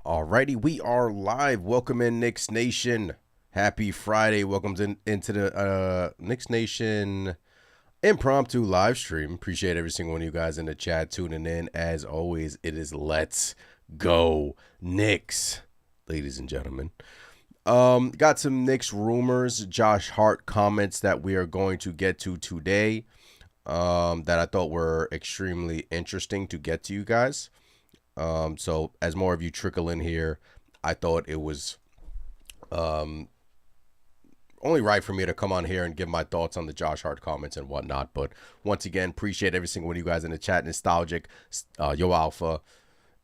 Alrighty, we are live. Welcome in, Knicks Nation. Happy Friday. Welcome into the Knicks Nation impromptu live stream. Appreciate every single one of you guys in the chat tuning in. As always, it is Let's Go Knicks, ladies and gentlemen. Got some Knicks rumors, Josh Hart comments that we are going to get to today that I thought were extremely interesting to get to you guys. So as more of you trickle in here, I thought it was only right for me to come on here and give my thoughts on the Josh Hart comments and whatnot. But once again, appreciate every single one of you guys in the chat. Nostalgic, Yo Alpha,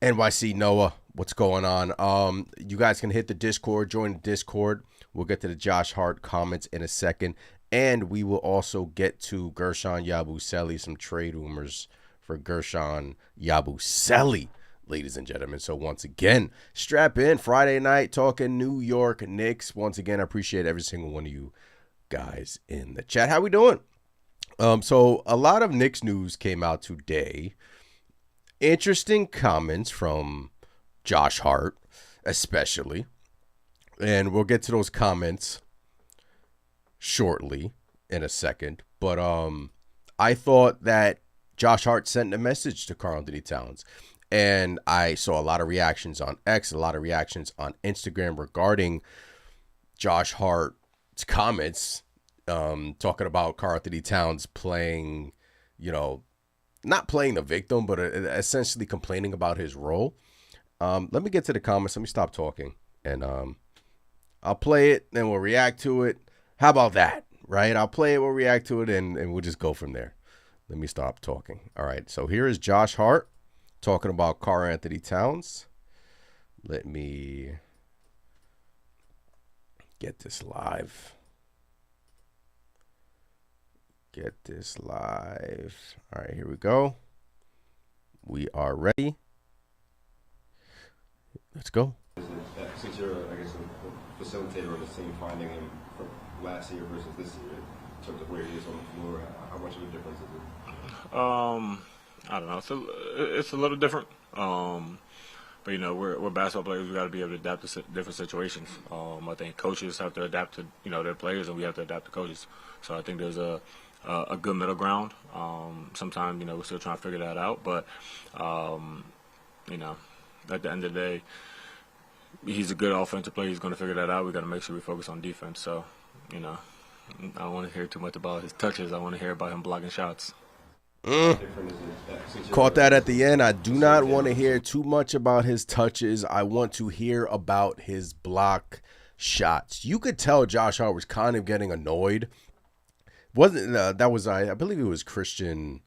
NYC Noah, what's going on? You guys can hit the Discord, join the Discord. We'll get to the Josh Hart comments in a second. And we will also get to Gershon Yabusele, some trade rumors for Gershon Yabusele, ladies and gentlemen. So once again, strap in. Friday night talking New York Knicks. Once again, I appreciate every single one of you guys in the chat. How we doing? So a lot of Knicks news came out today. Interesting comments from Josh Hart, especially. And we'll get to those comments shortly in a second. But I thought that Josh Hart sent a message to Karl-Anthony Towns. And I saw a lot of reactions on X, a lot of reactions on Instagram regarding Josh Hart's comments, talking about Karl-Anthony Towns playing, not playing the victim, but essentially complaining about his role. Let me get to the comments. Let me stop talking, and I'll play it, then we'll react to it. How about that, right? I'll play it, we'll react to it, and we'll just go from there. Let me stop talking. All right, so here is Josh Hart talking about Karl-Anthony Towns. Let me get this live. All right, here we go. We are ready. Let's go. Since you're, I guess, a facilitator of the team, finding him from last year versus this year, in terms of where he is on the floor, how much of a difference is it? I don't know. It's a little different. But we're basketball players. We got to be able to adapt to different situations. I think coaches have to adapt to their players, and we have to adapt to coaches. So I think there's a good middle ground. Sometimes we're still trying to figure that out. But at the end of the day, he's a good offensive player. He's going to figure that out. We got to make sure we focus on defense. So I don't want to hear too much about his touches. I want to hear about him blocking shots. Caught that at the end. I do not want to hear too much about his touches. I want to hear about his block shots. You could tell Josh Hart was kind of getting annoyed. Wasn't that was I believe it was Christian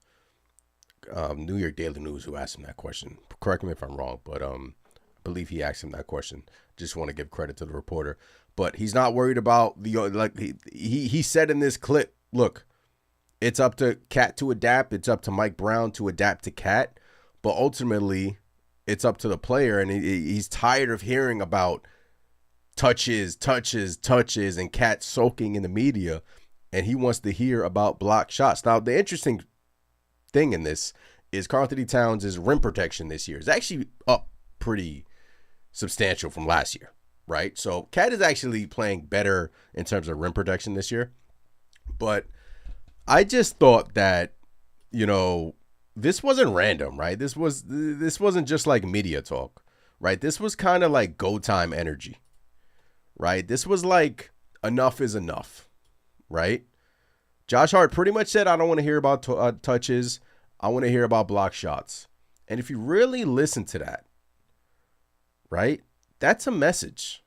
New York Daily News who asked him that question. Correct me if I'm wrong, but I believe he asked him that question. Just want to give credit to the reporter. But he's not worried about he said in this clip, look, it's up to Cat to adapt. It's up to Mike Brown to adapt to Cat. But ultimately, it's up to the player. And he's tired of hearing about touches, and Cat soaking in the media. And he wants to hear about block shots. Now, the interesting thing in this is Karl-Anthony Towns' rim protection this year is actually up pretty substantial from last year, right? So Cat is actually playing better in terms of rim protection this year. But I just thought that, this wasn't random, right? This wasn't just like media talk, right? This was kind of like go time energy, right? This was like enough is enough, right? Josh Hart pretty much said, I don't want to hear about touches. I want to hear about block shots. And if you really listen to that, right, that's a message.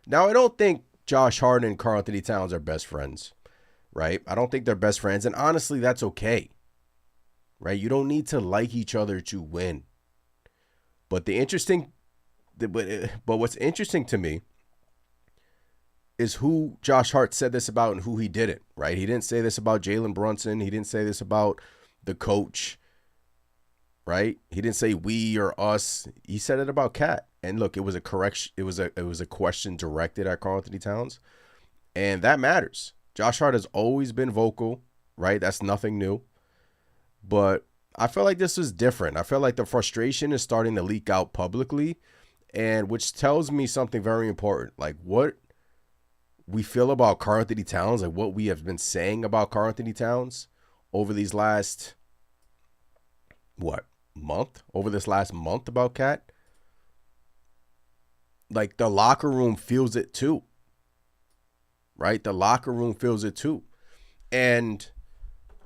Now, I don't think Josh Hart and Karl Anthony Towns are best friends, right? I don't think they're best friends. And honestly, that's okay, right? You don't need to like each other to win. But what's interesting to me is who Josh Hart said this about and who he didn't, right? He didn't say this about Jalen Brunson. He didn't say this about the coach, right? He didn't say we or us. He said it about Cat. And look, it was a correction. It was a question directed at Karl Anthony Towns, and that matters. Josh Hart has always been vocal, right? That's nothing new. But I feel like this is different. I feel like the frustration is starting to leak out publicly, and which tells me something very important. Like what we feel about Karl Anthony Towns, like what we have been saying about Karl Anthony Towns over these last month? Over this last month about Cat. Like the locker room feels it too. Right? The locker room feels it too. And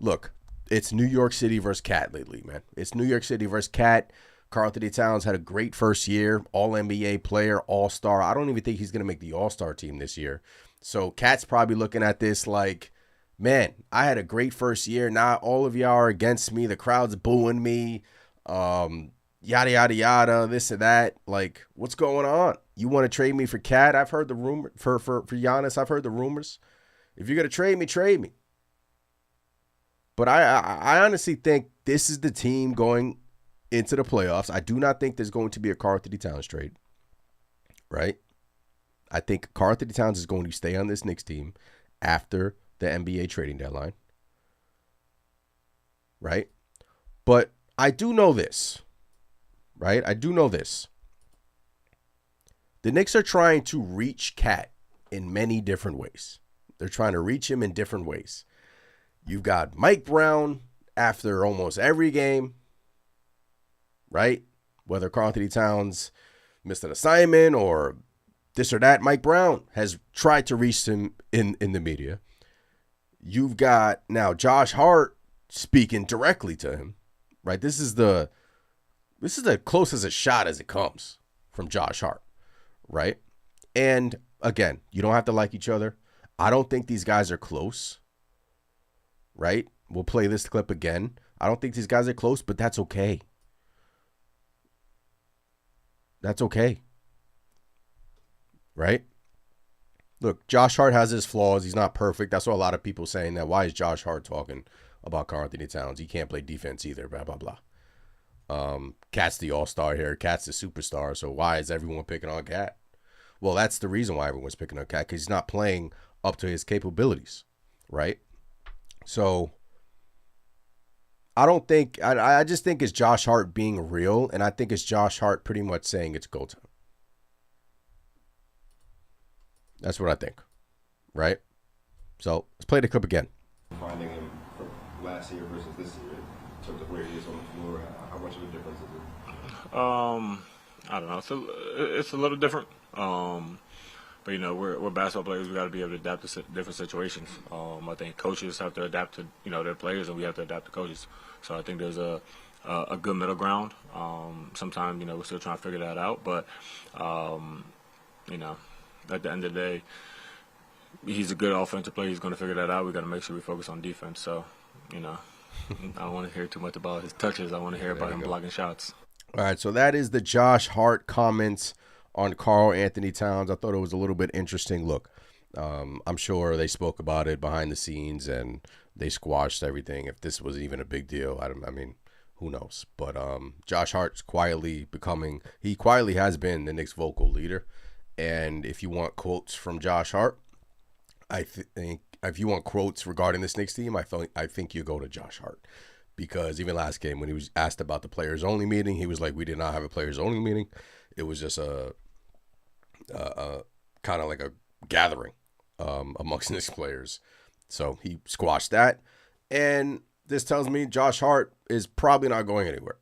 look, it's New York City versus Cat lately, man. It's New York City versus Cat. Karl Anthony Towns had a great first year, all-NBA player, all-star. I don't even think he's going to make the all-star team this year. So Cat's probably looking at this like, man, I had a great first year. Now all of y'all are against me. The crowd's booing me. Yada, yada, yada, this and that. Like, what's going on? You want to trade me for Cat? I've heard the rumor. For Giannis, I've heard the rumors. If you're going to trade me, trade me. But I honestly think this is the team going into the playoffs. I do not think there's going to be a Karl Anthony Towns trade. Right? I think Karl Anthony Towns is going to stay on this Knicks team after the NBA trading deadline. Right? But I do know this. Right? I do know this. The Knicks are trying to reach Cat in many different ways. They're trying to reach him in different ways. You've got Mike Brown after almost every game, right? Whether Karl Anthony Towns missed an assignment or this or that, Mike Brown has tried to reach him in the media. You've got now Josh Hart speaking directly to him, right? This is the closest a shot as it comes from Josh Hart, right? And again, you don't have to like each other. I don't think these guys are close, right? We'll play this clip again. I don't think these guys are close, but that's okay. That's okay. Right? Look, Josh Hart has his flaws. He's not perfect. That's what a lot of people saying that. Why is Josh Hart talking about Karl Anthony Towns? He can't play defense either, blah, blah, blah. Cat's the all-star here. Cat's the superstar. So why is everyone picking on Cat? Well, that's the reason why everyone's picking on Cat, because he's not playing up to his capabilities, right? So I don't think, I just think it's Josh Hart being real, and I think it's Josh Hart pretty much saying it's go time. That's what I think, right? So let's play the clip again. Finding him from last year versus this year, in terms of where he is on the floor, how much of a difference is it? I don't know. It's a little different. But you know, we're basketball players. We got to be able to adapt to different situations. I think coaches have to adapt to their players, and we have to adapt to coaches. So I think there's a good middle ground. Sometimes we're still trying to figure that out, but at the end of the day, he's a good offensive player. He's going to figure that out. We got to make sure we focus on defense. So I don't want to hear too much about his touches. I want to hear about him blocking shots. All right, so that is the Josh Hart comments on Karl Anthony Towns. I thought it was a little bit interesting. Look, I'm sure they spoke about it behind the scenes and they squashed everything. If this was even a big deal, I mean, who knows? But Josh Hart's quietly has been the Knicks' vocal leader. And if you want quotes from Josh Hart, I think if you want quotes regarding this Knicks team, I think you go to Josh Hart. Because even last game when he was asked about the players only meeting, he was like, we did not have a players only meeting. It was just a kind of like a gathering amongst Knicks players. So he squashed that. And this tells me Josh Hart is probably not going anywhere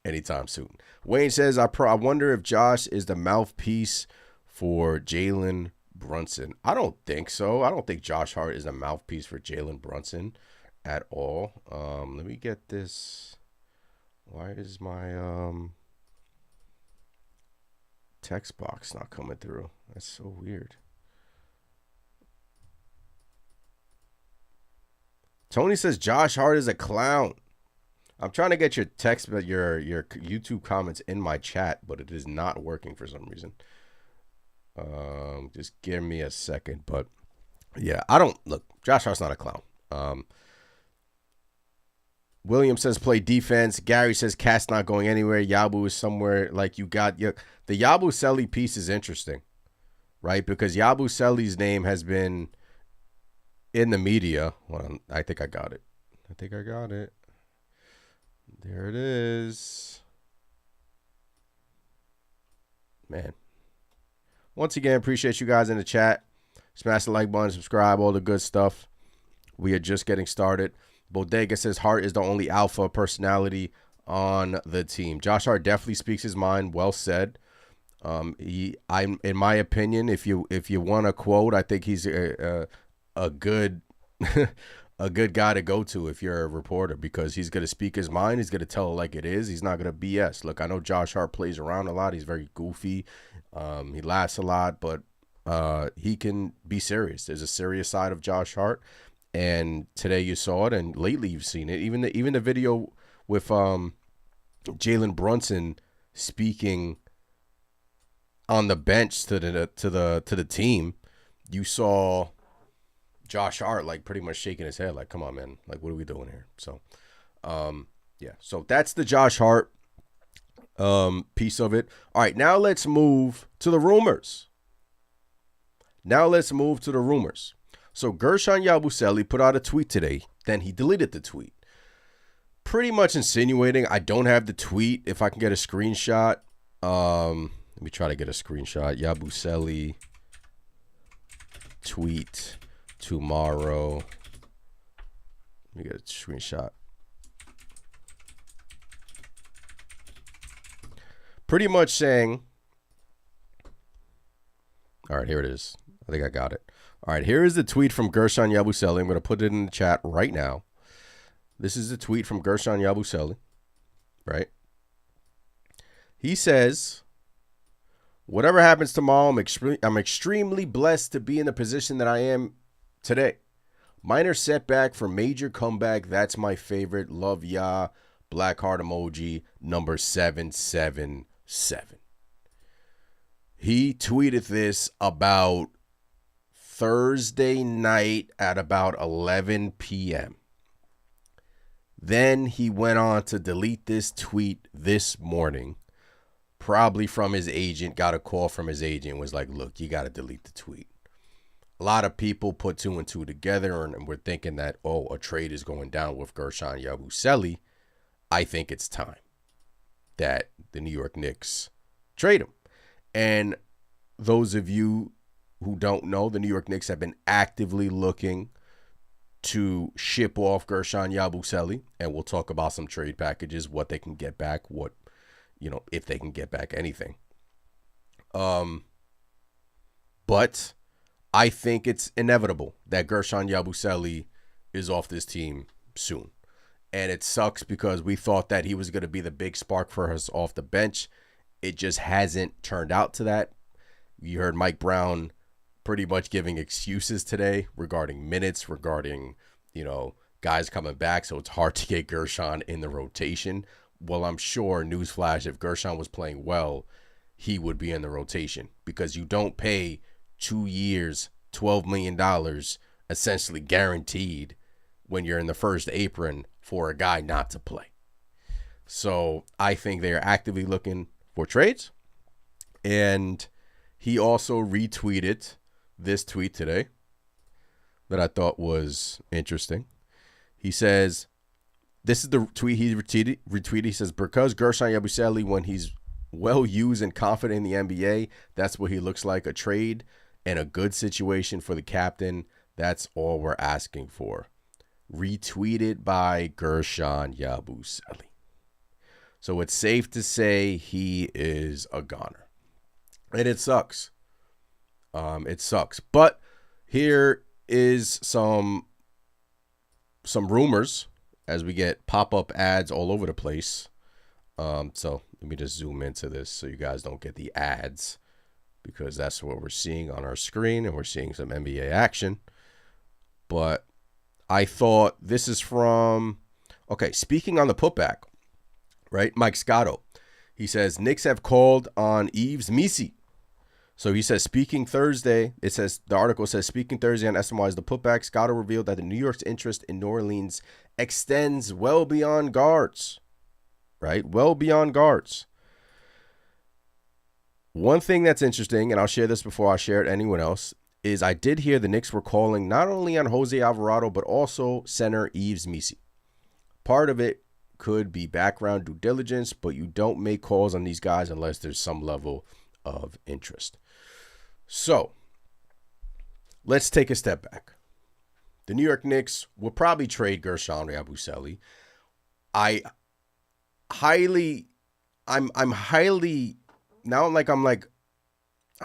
anytime soon. Wayne says, I wonder if Josh is the mouthpiece for Jalen Brunson. I don't think so. I don't think Josh Hart is a mouthpiece for Jalen Brunson at all. Let me get this. Why is my text box not coming through? That's so weird. Tony says Josh Hart is a clown. I'm trying to get your text, but your YouTube comments in my chat, but it is not working for some reason. Just give me a second. But yeah, I don't look. Josh Hart's not a clown. William says play defense. Gary says Cat's not going anywhere. Yabu is somewhere like you got the Yabusele piece is interesting, right? Because Yabusele's name has been in the media. Well, I think I got it. There it is. Man. Once again, appreciate you guys in the chat. Smash the like button, subscribe, all the good stuff. We are just getting started. Bodega says Hart is the only alpha personality on the team. Josh Hart definitely speaks his mind. Well said. I'm in my opinion, if you want a quote, I think he's a good a good guy to go to if you're a reporter, because he's going to speak his mind. He's going to tell it like it is. He's not going to BS. Look, I know Josh Hart plays around a lot. He's very goofy. He laughs a lot, but he can be serious. There's a serious side of Josh Hart, and today you saw it, and lately you've seen it. Even the video with Jalen Brunson speaking on the bench to the team, you saw Josh Hart like pretty much shaking his head like, come on, man, like, what are we doing here? So yeah, so that's the Josh Hart piece of it. All right, now let's move to the rumors. So Gershon Yabusele put out a tweet today, then he deleted the tweet, pretty much insinuating, I don't have the tweet. If I can get a screenshot, let me try to get a screenshot. Yabusele tweet tomorrow. Let me get a screenshot. Pretty much saying, all right, here it is. I think I got it. All right, here is the tweet from Gershon Yabusele. I'm going to put it in the chat right now. This is the tweet from Gershon Yabusele, right? He says, whatever happens tomorrow, I'm extremely blessed to be in the position that I am today. Minor setback for major comeback. That's my favorite. Love ya. Black heart emoji number 777. He tweeted this about Thursday night at about 11 p.m. Then he went on to delete this tweet this morning, probably from his agent, got a call from his agent, was like, look, you got to delete the tweet. A lot of people put two and two together and we're thinking that, oh, a trade is going down with Gershon Yabusele. I think it's time that the New York Knicks trade him. And those of you who don't know, the New York Knicks have been actively looking to ship off Gershon Yabusele, and we'll talk about some trade packages, what they can get back, what, if they can get back anything. But I think it's inevitable that Gershon Yabusele is off this team soon. And it sucks because we thought that he was going to be the big spark for us off the bench. It just hasn't turned out to that. You heard Mike Brown pretty much giving excuses today regarding minutes, regarding, guys coming back. So it's hard to get Gershon in the rotation. Well, I'm sure, newsflash, if Gershon was playing well, he would be in the rotation, because you don't pay 2 years, $12 million, essentially guaranteed, when you're in the first apron for a guy not to play. So I think they are actively looking for trades. And he also retweeted this tweet today that I thought was interesting. He says, this is the tweet he retweeted. He says, because Gershon Yabusele, when he's well used and confident in the NBA, that's what he looks like. A trade and a good situation for the captain. That's all we're asking for. Retweeted by Gershon Yabusele. So it's safe to say he is a goner. And it sucks. It sucks. But here is some rumors as we get pop-up ads all over the place. So let me just zoom into this so you guys don't get the ads, because that's what we're seeing on our screen, and we're seeing some NBA action. But I thought this is from, okay, speaking on the putback, right? Mike Scotto. He says, Knicks have called on Yabusele. So he says, speaking Thursday, the article says, speaking Thursday on SNY's The Putback, Scotto revealed that the New York's interest in New Orleans extends well beyond guards, right? Well beyond guards. One thing that's interesting, and I'll share this before I share it to anyone else, is I did hear the Knicks were calling not only on Jose Alvarado, but also center Yabusele. Part of it could be background due diligence, but you don't make calls on these guys unless there's some level of interest. So let's take a step back. The New York Knicks will probably trade Gershon Yabusele. I'm highly I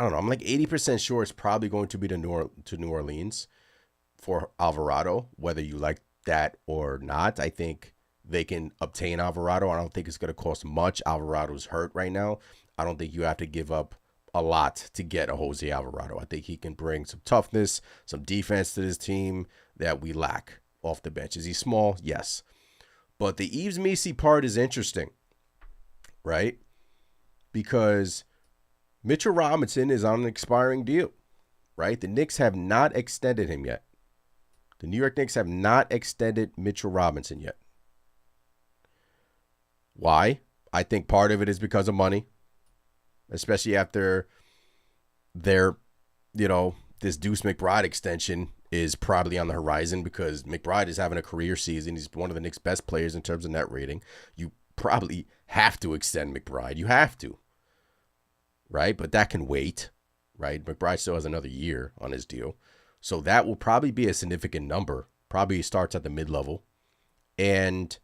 don't know, I'm like 80% sure it's probably going to be to New Orleans for Alvarado, whether you like that or not. I think they can obtain Alvarado. I don't think it's going to cost much. Alvarado's hurt right now. I don't think you have to give up a lot to get a Jose Alvarado. I think he can bring some toughness, some defense to this team that we lack off the bench. Is he small? Yes. But the Yabusele part is interesting, right? Because Mitchell Robinson is on an expiring deal, right? The Knicks have not extended him yet. The New York Knicks have not extended Mitchell Robinson yet. Why? I think part of it is because of money, especially after this Deuce McBride extension is probably on the horizon because McBride is having a career season. He's one of the Knicks' best players in terms of net rating. You probably have to extend McBride. You have to, right? But that can wait, right? McBride still has another year on his deal. So that will probably be a significant number. Probably starts at the mid-level. And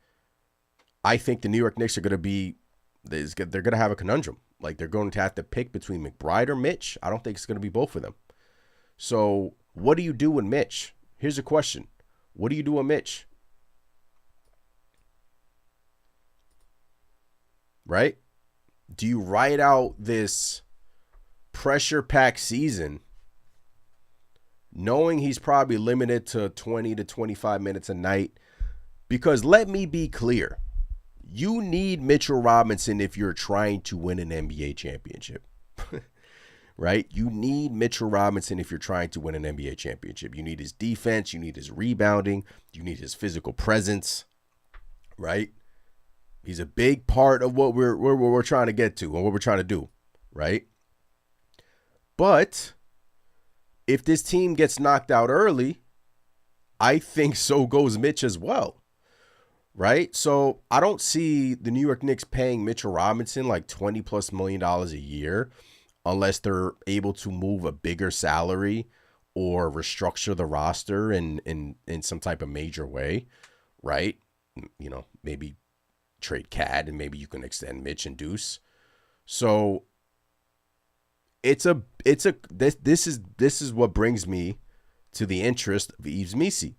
I think the New York Knicks are going to be, they're going to have a conundrum. Like, they're going to have to pick between McBride or Mitch. I don't think it's going to be both of them. So what do you do with Mitch? Here's a question. What do you do with Mitch? Right? Do you ride out this pressure-packed season knowing he's probably limited to 20 to 25 minutes a night? Because let me be clear. You need Mitchell Robinson if you're trying to win an NBA championship. Right? You need Mitchell Robinson if you're trying to win an NBA championship. You need his defense. You need his rebounding. You need his physical presence. Right? He's a big part of what we're trying to get to and what we're trying to do. Right? But if this team gets knocked out early, I think so goes Mitch as well. Right? So I don't see the New York Knicks paying Mitchell Robinson like $20+ million a year unless they're able to move a bigger salary or restructure the roster in some type of major way. Right? You know, maybe trade CAD and maybe you can extend Mitch and Deuce. So this is what brings me to the interest of Yabusele.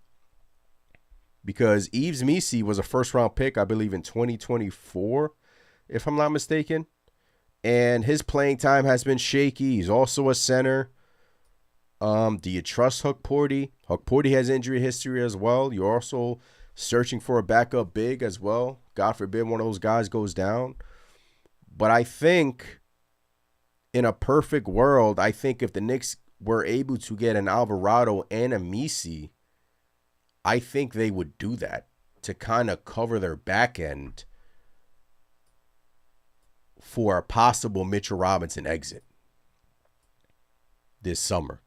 Because Yabusele was a first-round pick, I believe, in 2024, if I'm not mistaken. And his playing time has been shaky. He's also a center. Do you trust Huck Porty? Huck Porty has injury history as well. You're also searching for a backup big as well. God forbid one of those guys goes down. But I think in a perfect world, I think if the Knicks were able to get an Alvarado and a Messi, I think they would do that to kind of cover their back end for a possible Mitchell Robinson exit this summer.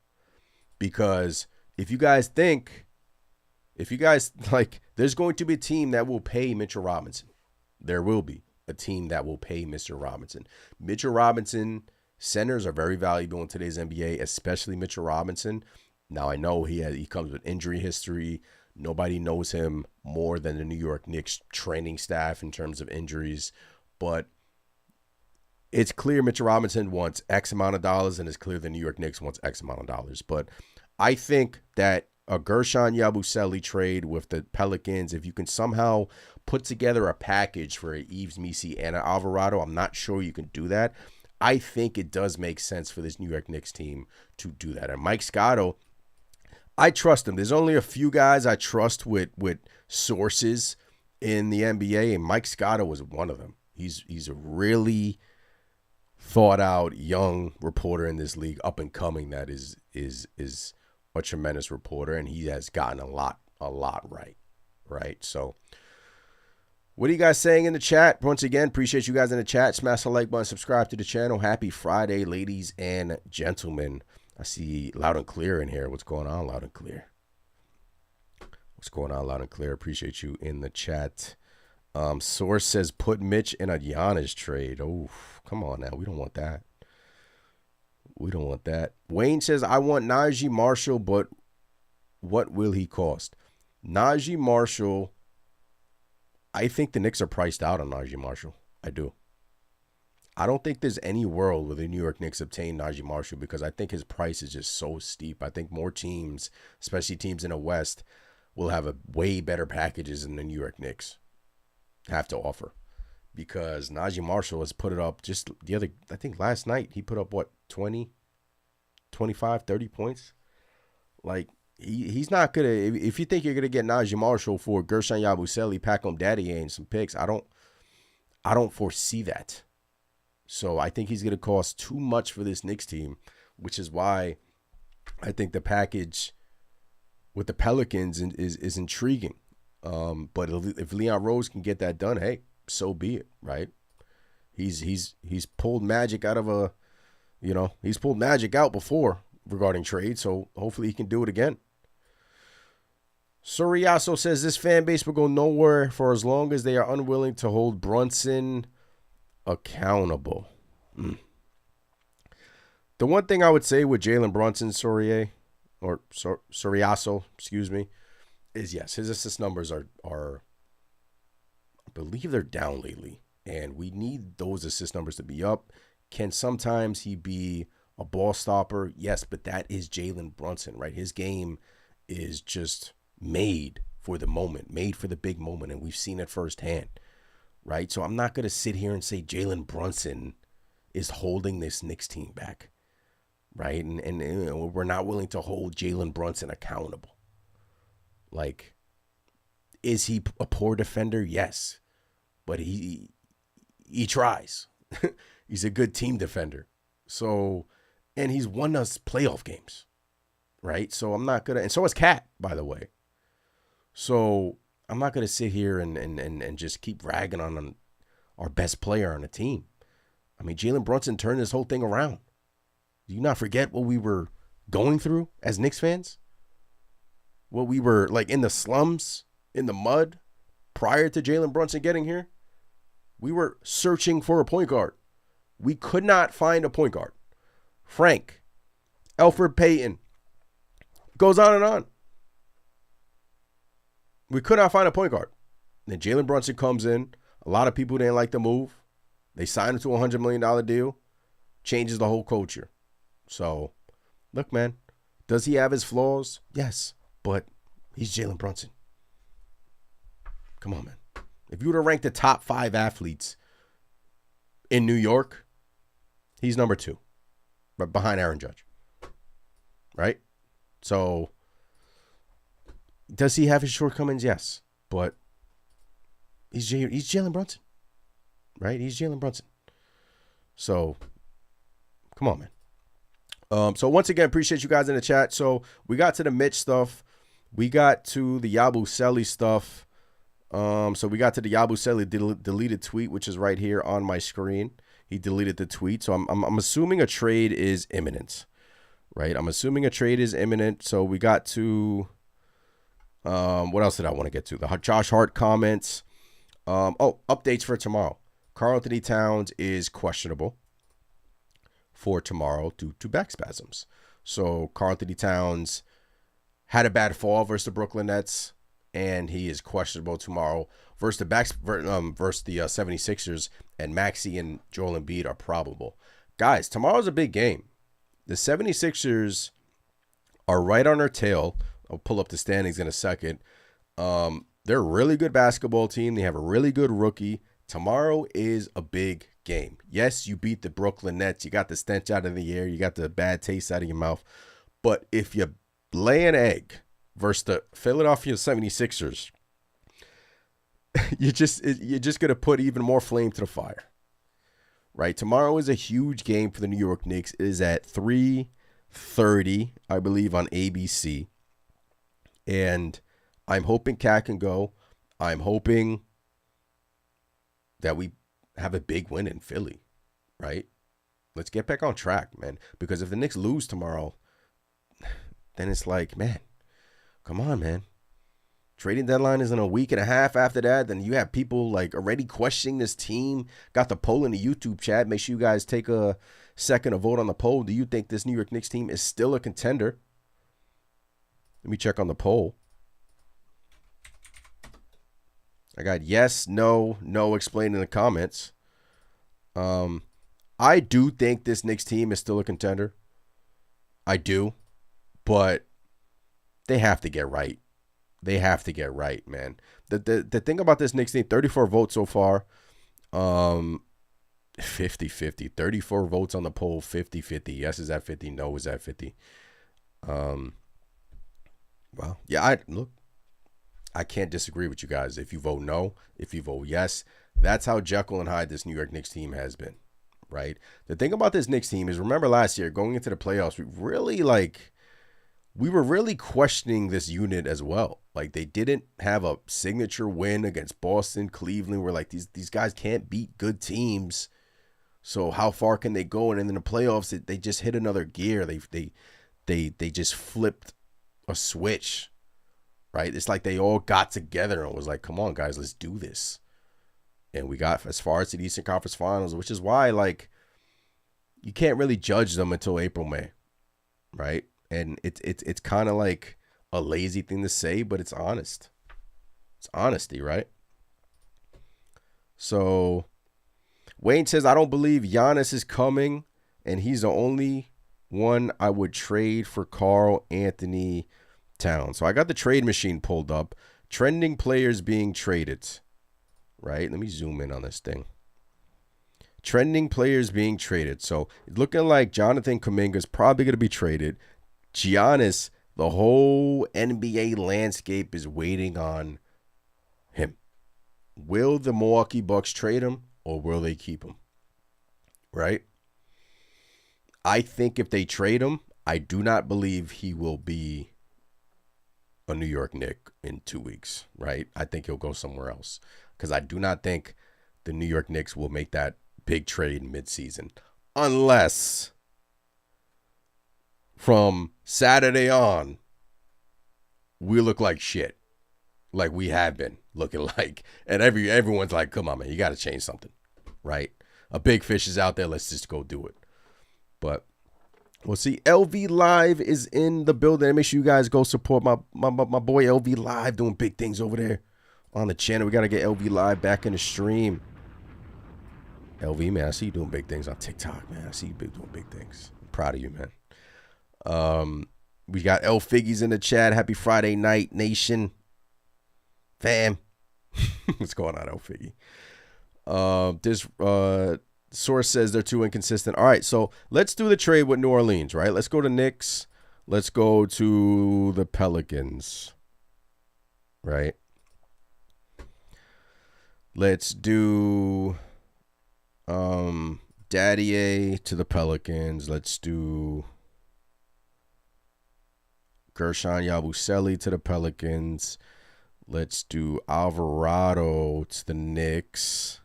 Because if you guys like, there's going to be a team that will pay Mitchell Robinson. There will be a team that will pay Mr. Robinson. Mitchell Robinson, centers are very valuable in today's NBA, especially Mitchell Robinson. Now, I know he comes with injury history. Nobody knows him more than the New York Knicks training staff in terms of injuries. But it's clear Mitchell Robinson wants X amount of dollars, and it's clear the New York Knicks wants X amount of dollars. But I think that a Gershon Yabusele trade with the Pelicans, if you can somehow put together a package for Yabusele and an Alvarado, I'm not sure you can do that. I think it does make sense for this New York Knicks team to do that. And Mike Scotto, I trust him. There's only a few guys I trust with sources in the NBA, and Mike Scotto was one of them. He's a really thought out young reporter in this league, up and coming. That is a tremendous reporter, and he has gotten a lot right. So, what are you guys saying in the chat? Once again, appreciate you guys in the chat. Smash the like button, subscribe to the channel. Happy Friday, ladies and gentlemen. I see Loud and Clear in here. What's going on, Loud and Clear? What's going on, Loud and Clear? Appreciate you in the chat. Source says put Mitch in a Giannis trade. Oh, come on now. We don't want that. We don't want that. Wayne says, I want Najee Marshall, but what will he cost? Najee Marshall, I think the Knicks are priced out on Najee Marshall. I do. I don't think there's any world where the New York Knicks obtain Najee Marshall because I think his price is just so steep. I think more teams, especially teams in the West, will have a way better packages than the New York Knicks have to offer. Because Najee Marshall has put it up just I think last night, he put up, 20, 25, 30 points? Like, he's not going to, if you think you're going to get Najee Marshall for Gershon Yabusele, Pacom Daddy, and some picks, I don't foresee that. So I think he's going to cost too much for this Knicks team, which is why I think the package with the Pelicans is intriguing. But if Leon Rose can get that done, hey, so be it, right? He's pulled magic out of he's pulled magic out before regarding trade, so hopefully he can do it again. Soriaso says this fan base will go nowhere for as long as they are unwilling to hold Brunson accountable. The one thing I would say with Jalen Brunson, Soriaso, excuse me, is yes, his assist numbers are I believe they're down lately, and we need those assist numbers to be up. Can sometimes he be a ball stopper? Yes, but that is Jalen Brunson, right? His game is just made for the moment, made for the big moment, and we've seen it firsthand. Right, so I'm not going to sit here and say Jalen Brunson is holding this Knicks team back, right? And we're not willing to hold Jalen Brunson accountable. Like, is he a poor defender? Yes, but he tries. He's a good team defender. So, and he's won us playoff games, right? So I'm not going to, and so is Cat, by the way. So I'm not going to sit here and just keep ragging on our best player on the team. I mean, Jalen Brunson turned this whole thing around. Do you not forget what we were going through as Knicks fans? What we were like in the slums, in the mud, prior to Jalen Brunson getting here? We were searching for a point guard. We could not find a point guard. Frank, Elfrid Payton, goes on and on. We could not find a point guard. Then Jalen Brunson comes in. A lot of people didn't like the move. They signed him to a $100 million deal. Changes the whole culture. So, look, man. Does he have his flaws? Yes. But he's Jalen Brunson. Come on, man. If you were to rank the top 5 athletes in New York, he's number 2. But behind Aaron Judge. Right? So, does he have his shortcomings? Yes. But he's Jalen Brunson. Right? He's Jalen Brunson. So, come on, man. So, once again, appreciate you guys in the chat. So, we got to the Mitch stuff. We got to the Yabusele stuff. So, we got to the Yabusele deleted tweet, which is right here on my screen. He deleted the tweet. So, I'm assuming a trade is imminent. Right? I'm assuming a trade is imminent. So, we got to... what else did I want to get to? The Josh Hart comments. Updates for tomorrow. Karl-Anthony Towns is questionable for tomorrow due to back spasms. So Karl-Anthony Towns had a bad fall versus the Brooklyn Nets, and he is questionable tomorrow versus the 76ers, and Maxey and Joel Embiid are probable. Guys, tomorrow's a big game. The 76ers are right on their tail. I'll pull up the standings in a second. They're a really good basketball team. They have a really good rookie. Tomorrow is a big game. Yes, you beat the Brooklyn Nets. You got the stench out of the air. You got the bad taste out of your mouth. But if you lay an egg versus the Philadelphia 76ers, you're just going to put even more flame to the fire. Right? Tomorrow is a huge game for the New York Knicks. It is at 3:30, I believe, on ABC. And I'm hoping Cat can go. I'm hoping that we have a big win in Philly, right? Let's get back on track, man. Because if the Knicks lose tomorrow, then it's like, man, come on, man. Trading deadline is in a week and a half after that. Then you have people like already questioning this team. Got the poll in the YouTube chat. Make sure you guys take a second to vote on the poll. Do you think this New York Knicks team is still a contender? Let me check on the poll. I got yes, no, no explained in the comments. I do think this Knicks team is still a contender. I do. But they have to get right. They have to get right, man. The thing about this Knicks team, 34 votes so far. 50-50. 34 votes on the poll, 50-50. Yes is at 50, no is at 50. Well, yeah, I can't disagree with you guys. If you vote no, if you vote yes, that's how Jekyll and Hyde this New York Knicks team has been, right? The thing about this Knicks team is, remember last year, going into the playoffs, we were really questioning this unit as well. Like, they didn't have a signature win against Boston, Cleveland. We're like, these guys can't beat good teams. So how far can they go? And in the playoffs, they just hit another gear. They just flipped a switch, right? It's like they all got together and was like, come on, guys, let's do this. And we got as far as the Eastern Conference Finals, which is why, like, you can't really judge them until April, May, right? And it's kind of like a lazy thing to say, but it's honest. It's honesty, right? So Wayne says, I don't believe Giannis is coming, and he's the only one I would trade for Karl Anthony Towns. So I got the trade machine pulled up. Trending players being traded, right? Let me zoom in on this thing. Trending players being traded. So looking like Jonathan Kuminga is probably going to be traded. Giannis, the whole NBA landscape is waiting on him. Will the Milwaukee Bucks trade him or will they keep him? Right? I think if they trade him, I do not believe he will be a New York Knick in 2 weeks, right? I think he'll go somewhere else because I do not think the New York Knicks will make that big trade midseason unless from Saturday on, we look like shit. Like we have been looking like. And everyone's like, come on, man, you got to change something, right? A big fish is out there. Let's just go do it. But we'll see. LV Live is in the building. Make sure you guys go support my boy LV Live doing big things over there on the channel. We got to get LV Live back in the stream. LV, man, I see you doing big things on TikTok, man. I see you doing big things. I'm proud of you, man. We got L Figgies in the chat. Happy Friday night, nation. Fam. What's going on, L Figgy? This source says they're too inconsistent. All right, so let's do the trade with New Orleans, right? Let's go to Knicks. Let's go to the Pelicans, right? Let's do Daddy A to the Pelicans. Let's do Gershon Yabusele to the Pelicans. Let's do Alvarado to the Knicks.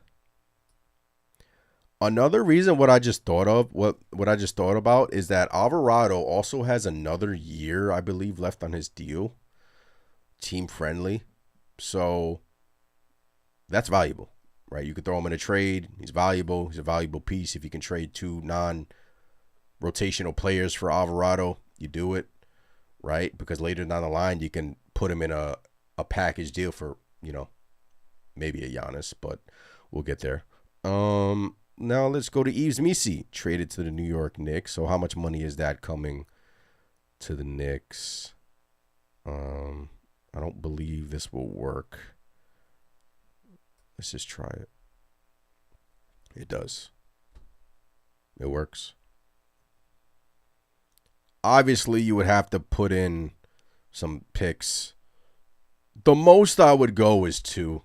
Another reason what I just thought about is that Alvarado also has another year, I believe, left on his deal. Team friendly. So that's valuable, right? You could throw him in a trade. He's valuable. He's a valuable piece. If you can trade two non-rotational players for Alvarado, you do it, right? Because later down the line, you can put him in a package deal for, maybe a Giannis, but we'll get there. Now let's go to Yves Missi, traded to the New York Knicks. So how much money is that coming to the Knicks? I don't believe this will work. Let's just try it. It does. It works. obviously you would have to put in some picks. The most I would go is 2,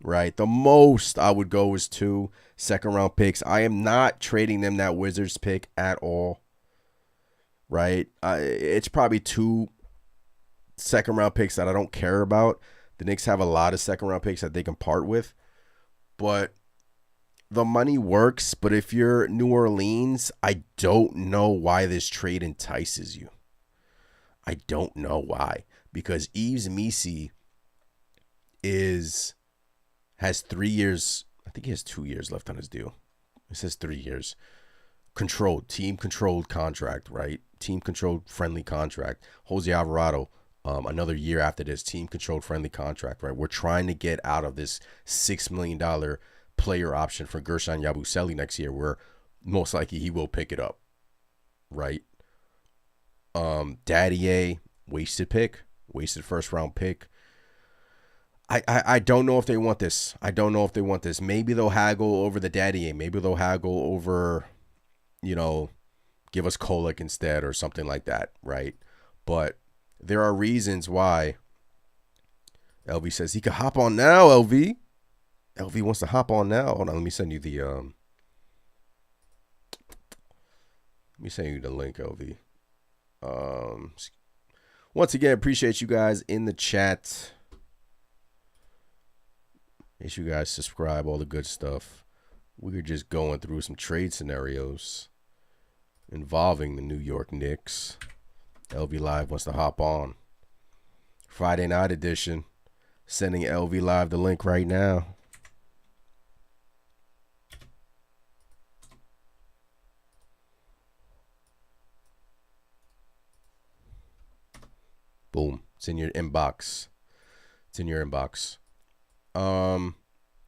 right? The most I would go is 2 second-round picks. I am not trading them that Wizards pick at all, right? It's probably 2 second-round picks that I don't care about. The Knicks have a lot of second-round picks that they can part with, but the money works. But if you're New Orleans, I don't know why this trade entices you. I don't know why. Because Yabusele has 3 years. I think he has 2 years left on his deal. It says 3 years. Team-controlled contract, right? Team-controlled friendly contract. Jose Alvarado, another year after this, team-controlled friendly contract, right? We're trying to get out of this $6 million player option for Gershon Yabusele next year, where most likely he will pick it up, right? Daddy wasted first-round pick. I don't know if they want this. Maybe they'll haggle over the Daddy. Maybe they'll haggle over, give us Kolek instead or something like that, right? But there are reasons why. LV says he could hop on now, LV. LV wants to hop on now. Hold on, let me send you the link, LV. Once again, appreciate you guys in the chat. Make sure you guys subscribe, all the good stuff. We're just going through some trade scenarios involving the New York Knicks. LV Live wants to hop on. Friday night edition. Sending LV Live the link right now. Boom. It's in your inbox.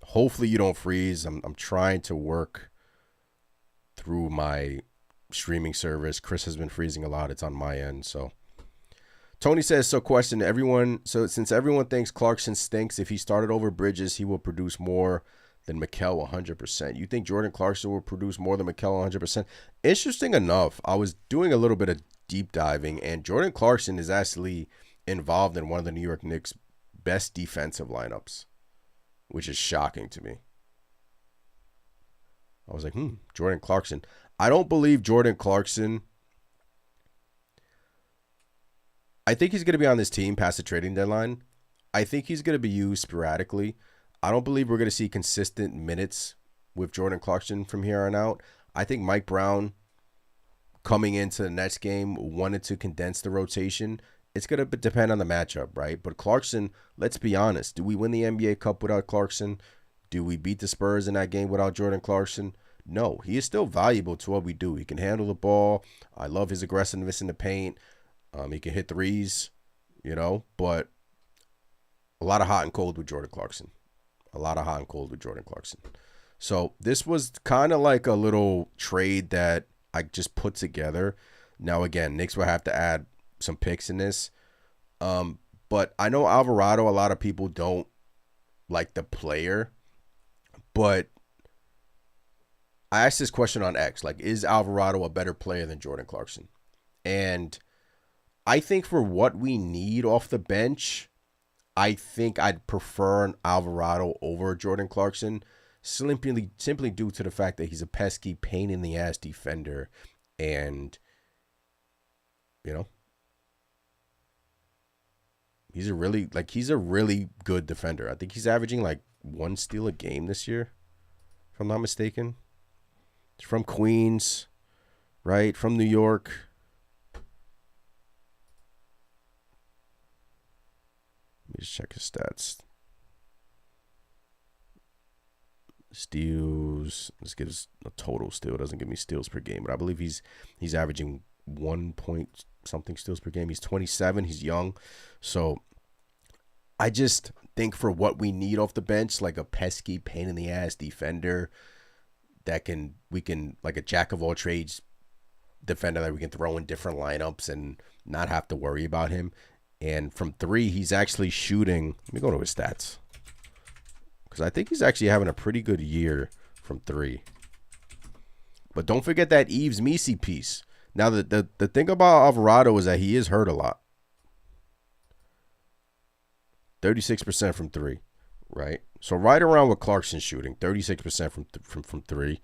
Hopefully you don't freeze. I'm trying to work through my streaming service. Chris has been freezing a lot. It's on my end. So Tony says, since everyone thinks Clarkson stinks, if he started over Bridges, he will produce more than Mikal 100%. You think Jordan Clarkson will produce more than Mikal 100%? Interesting enough, I was doing a little bit of deep diving, and Jordan Clarkson is actually involved in one of the New York Knicks' best defensive lineups, which is shocking to me. I was like, Jordan Clarkson. I don't believe Jordan Clarkson. I think he's going to be on this team past the trading deadline. I think he's going to be used sporadically. I don't believe we're going to see consistent minutes with Jordan Clarkson from here on out. I think Mike Brown, coming into the next game, wanted to condense the rotation. It's going to depend on the matchup, right? But Clarkson, let's be honest. Do we win the NBA Cup without Clarkson? Do we beat the Spurs in that game without Jordan Clarkson? No, he is still valuable to what we do. He can handle the ball. I love his aggressiveness in the paint. He can hit threes, but a lot of hot and cold with Jordan Clarkson. So this was kind of like a little trade that I just put together. Now, again, Knicks will have to add some picks in this. But I know Alvarado, a lot of people don't like the player, but I asked this question on X, is Alvarado a better player than Jordan Clarkson? And I think for what we need off the bench, I think I'd prefer an Alvarado over Jordan Clarkson, simply due to the fact that he's a pesky, pain in the ass defender, and he's a really good defender. I think he's averaging 1 steal a game this year, if I'm not mistaken. He's from Queens, right? From New York. Let me just check his stats. Steals. This gives a total steal. It doesn't give me steals per game, but I believe he's averaging 1 point something steals per game. He's 27. He's young. So I just think for what we need off the bench, like a pesky pain in the ass defender we can like a jack of all trades defender that we can throw in different lineups and not have to worry about him. And from 3, he's actually shooting. Let me go to his stats, because I think he's actually having a pretty good year from 3. But don't forget that Yabusele piece. Now, the thing about Alvarado is that he is hurt a lot. 36% from three, right? So right around what Clarkson's shooting, 36% from three.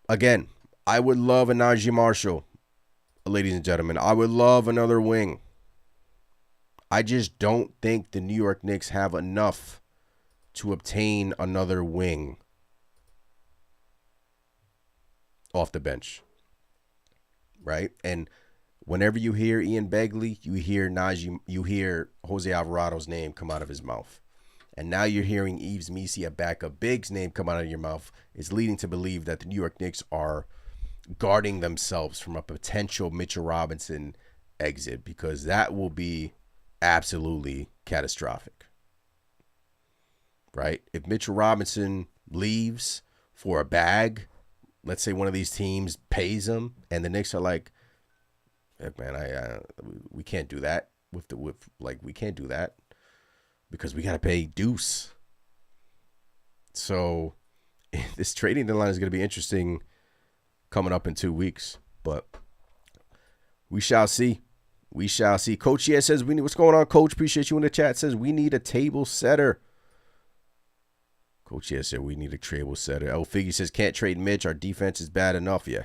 Again, I would love a Najee Marshall, ladies and gentlemen. I would love another wing. I just don't think the New York Knicks have enough to obtain another wing off the bench, right? And whenever you hear Ian Begley, you hear Jose Alvarado's name come out of his mouth. And now you're hearing Yves Missi, a backup big's name, come out of your mouth. It's leading to believe that the New York Knicks are guarding themselves from a potential Mitchell Robinson exit, because that will be absolutely catastrophic, right? If Mitchell Robinson leaves for a bag, let's say one of these teams pays him, and the Knicks are like, heck, man, we can't do that we can't do that because we got to pay Deuce. So this trading deadline is going to be interesting coming up in 2 weeks, but we shall see. We shall see. Coach here says, what's going on, Coach? Appreciate you in the chat. Says, we need a table setter. Coach here said, we need a table setter. El Figgy says, can't trade Mitch. Our defense is bad enough. Yeah.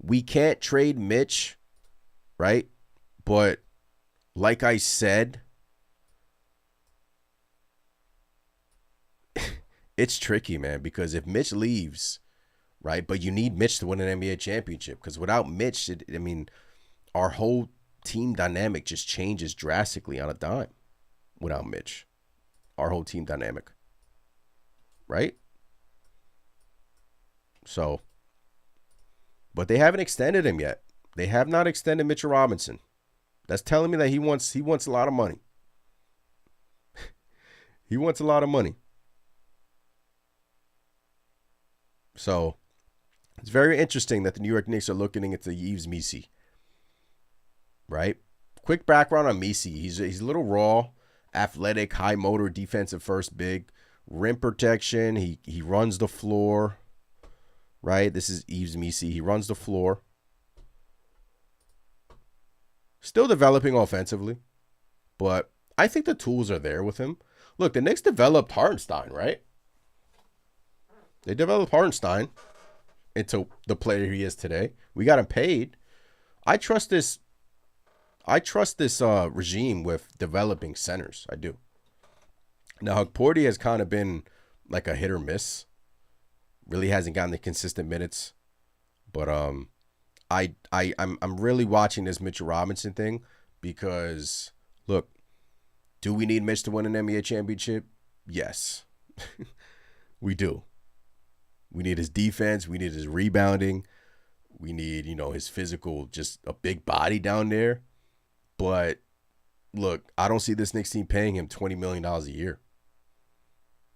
We can't trade Mitch, right? But like I said, it's tricky, man, because if Mitch leaves, right, but you need Mitch to win an NBA championship, because without Mitch, our whole team dynamic just changes drastically on a dime without Mitch. Our whole team dynamic. Right? So, but they haven't extended him yet. They have not extended Mitchell Robinson. That's telling me that he wants a lot of money. He wants a lot of money. So, it's very interesting that the New York Knicks are looking into Yves Missi. Right? Quick background on Missi. He's a little raw, athletic, high motor, defensive first big, rim protection. He runs the floor. Right? This is Yves Missi. He runs the floor. Still developing offensively, but I think the tools are there with him. Look, the Knicks developed Hartenstein, right? They developed Hartenstein into the player he is today. We got him paid. I trust this regime with developing centers. I do. Now, Porty has kind of been like a hit or miss. Really hasn't gotten the consistent minutes. But I'm really watching this Mitchell Robinson thing because, look, do we need Mitch to win an NBA championship? Yes, we do. We need his defense. We need his rebounding. We need, his physical, just a big body down there. But, look, I don't see this Knicks team paying him $20 million a year.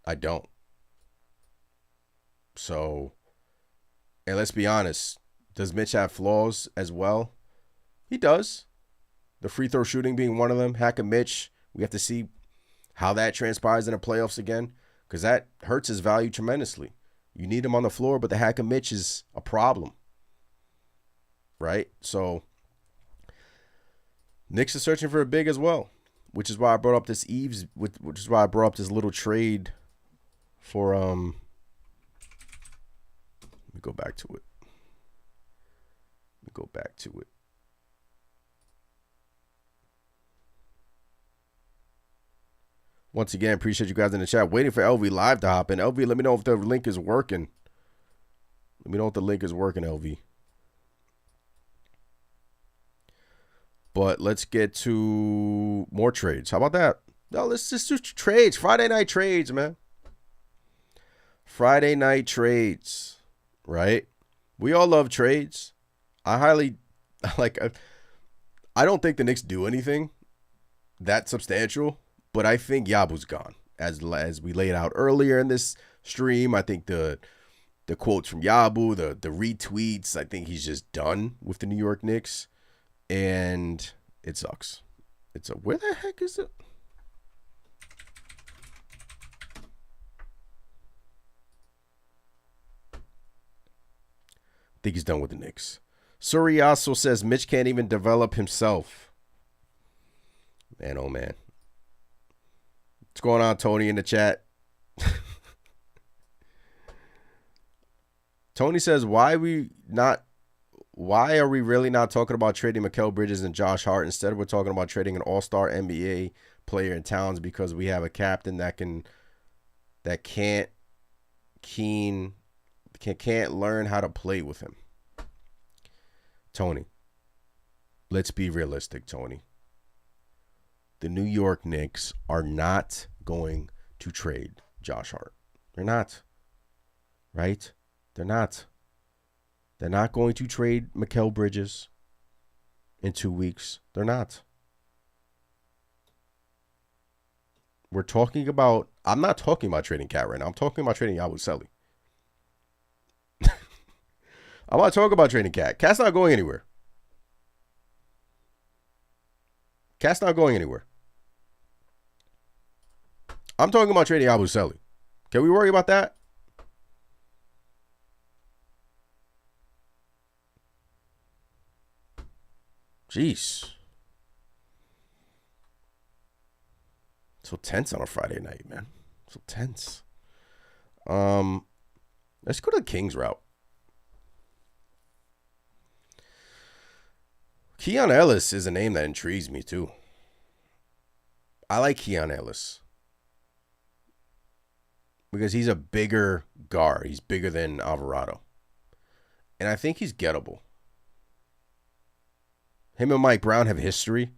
I don't. So, and let's be honest, does Mitch have flaws as well? He does. The free throw shooting being one of them. Hack a Mitch. We have to see how that transpires in the playoffs again, because that hurts his value tremendously. You need him on the floor, but the hack of Mitch is a problem. Right? So, Knicks is searching for a big as well, which is why I brought up this which is why I brought up this little trade for let me go back to it. Once again, appreciate you guys in the chat. Waiting for LV Live to hop in. LV, let me know if the link is working. Let me know if the link is working, LV. But let's get to more trades. How about that? No, let's just do trades. Friday night trades, man. Friday night trades, right? We all love trades. I don't think the Knicks do anything that substantial, but I think Yabu's gone. As we laid out earlier in this stream, I think the quotes from Yabu, the retweets, I think he's just done with the New York Knicks. And it sucks. Where the heck is it? I think he's done with the Knicks. Suriaso says Mitch can't even develop himself. Man, oh man. What's going on, Tony, in the chat? Tony says, why are we really not talking about trading Mikal Bridges and Josh Hart? Instead, we're talking about trading an all-star NBA player in Towns because we have a captain that can't learn how to play with him. Tony, let's be realistic, Tony. The New York Knicks are not going to trade Josh Hart. They're not. Right? They're not. They're not going to trade Mikal Bridges in 2 weeks. They're not. I'm not talking about trading Cat right now. I'm talking about trading Yabusele. I'm not talking about trading Cat. Cat's not going anywhere. Cat's not going anywhere. I'm talking about trading Yabusele. Can we worry about that? Jeez. So tense on a Friday night, man. So tense. Let's go to the Kings route. Keon Ellis is a name that intrigues me too. I like Keon Ellis because he's a bigger guard. He's bigger than Alvarado. And I think he's gettable. Him and Mike Brown have history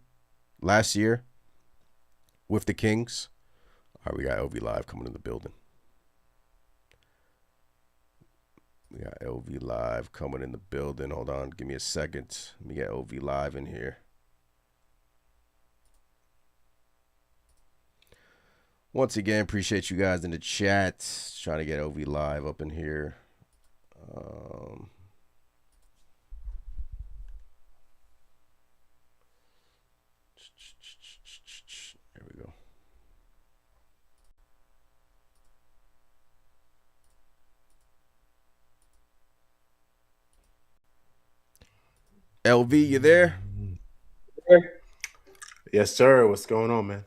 last year with the Kings. All right, we got LV Live coming in the building. We got LV Live coming in the building. Hold on. Give me a second. Let me get LV Live in here. Once again, appreciate you guys in the chat. Just trying to get LV Live up in here. There we go. LV, you there? Yes, sir. What's going on, man?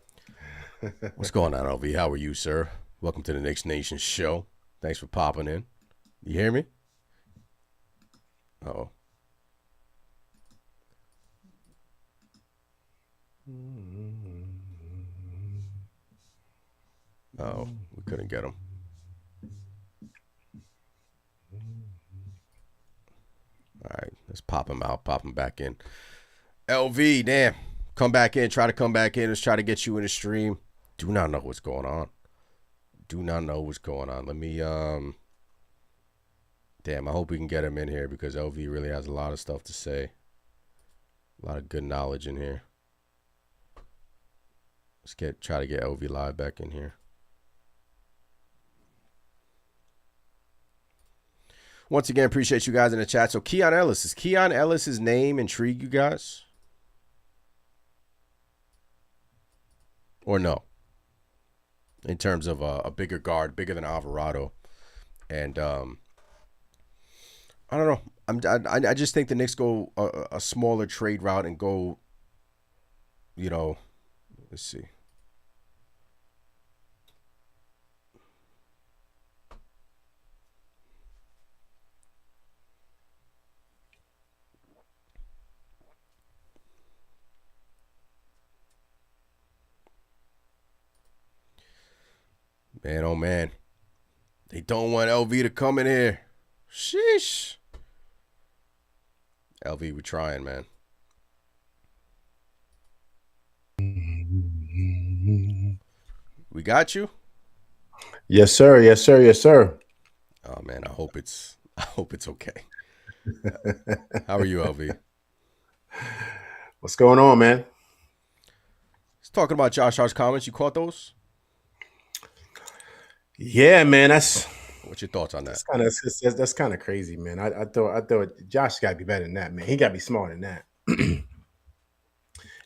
What's going on, LV? How are you, sir? Welcome to the Knicks Nation show. Thanks for popping in. You hear me? Uh-oh. Oh, we couldn't get him. All right, let's pop him out, pop him back in. LV, damn. Come back in. Try to come back in. Let's try to get you in the stream. Do not know what's going on. Do not know what's going on. Let me, damn, I hope we can get him in here because LV really has a lot of stuff to say. A lot of good knowledge in here. Let's try to get LV Live back in here. Once again, appreciate you guys in the chat. So Keon Ellis, is Keon Ellis' name intrigue you guys? Or no? In terms of a bigger guard, bigger than Alvarado. And I don't know. I just think the Knicks go a smaller trade route and go, you know, let's see. Man, oh man. They don't want LV to come in here. Sheesh. LV, we're trying, man. We got you? Yes, sir. Yes, sir. Yes, sir. Oh man, I hope it's okay. How are you, LV? What's going on, man? He's talking about Josh Hart's comments. You caught those? Yeah, man. What's your thoughts on that? That's kind of crazy, man. I thought Josh got to be better than that, man. He got to be smarter than that.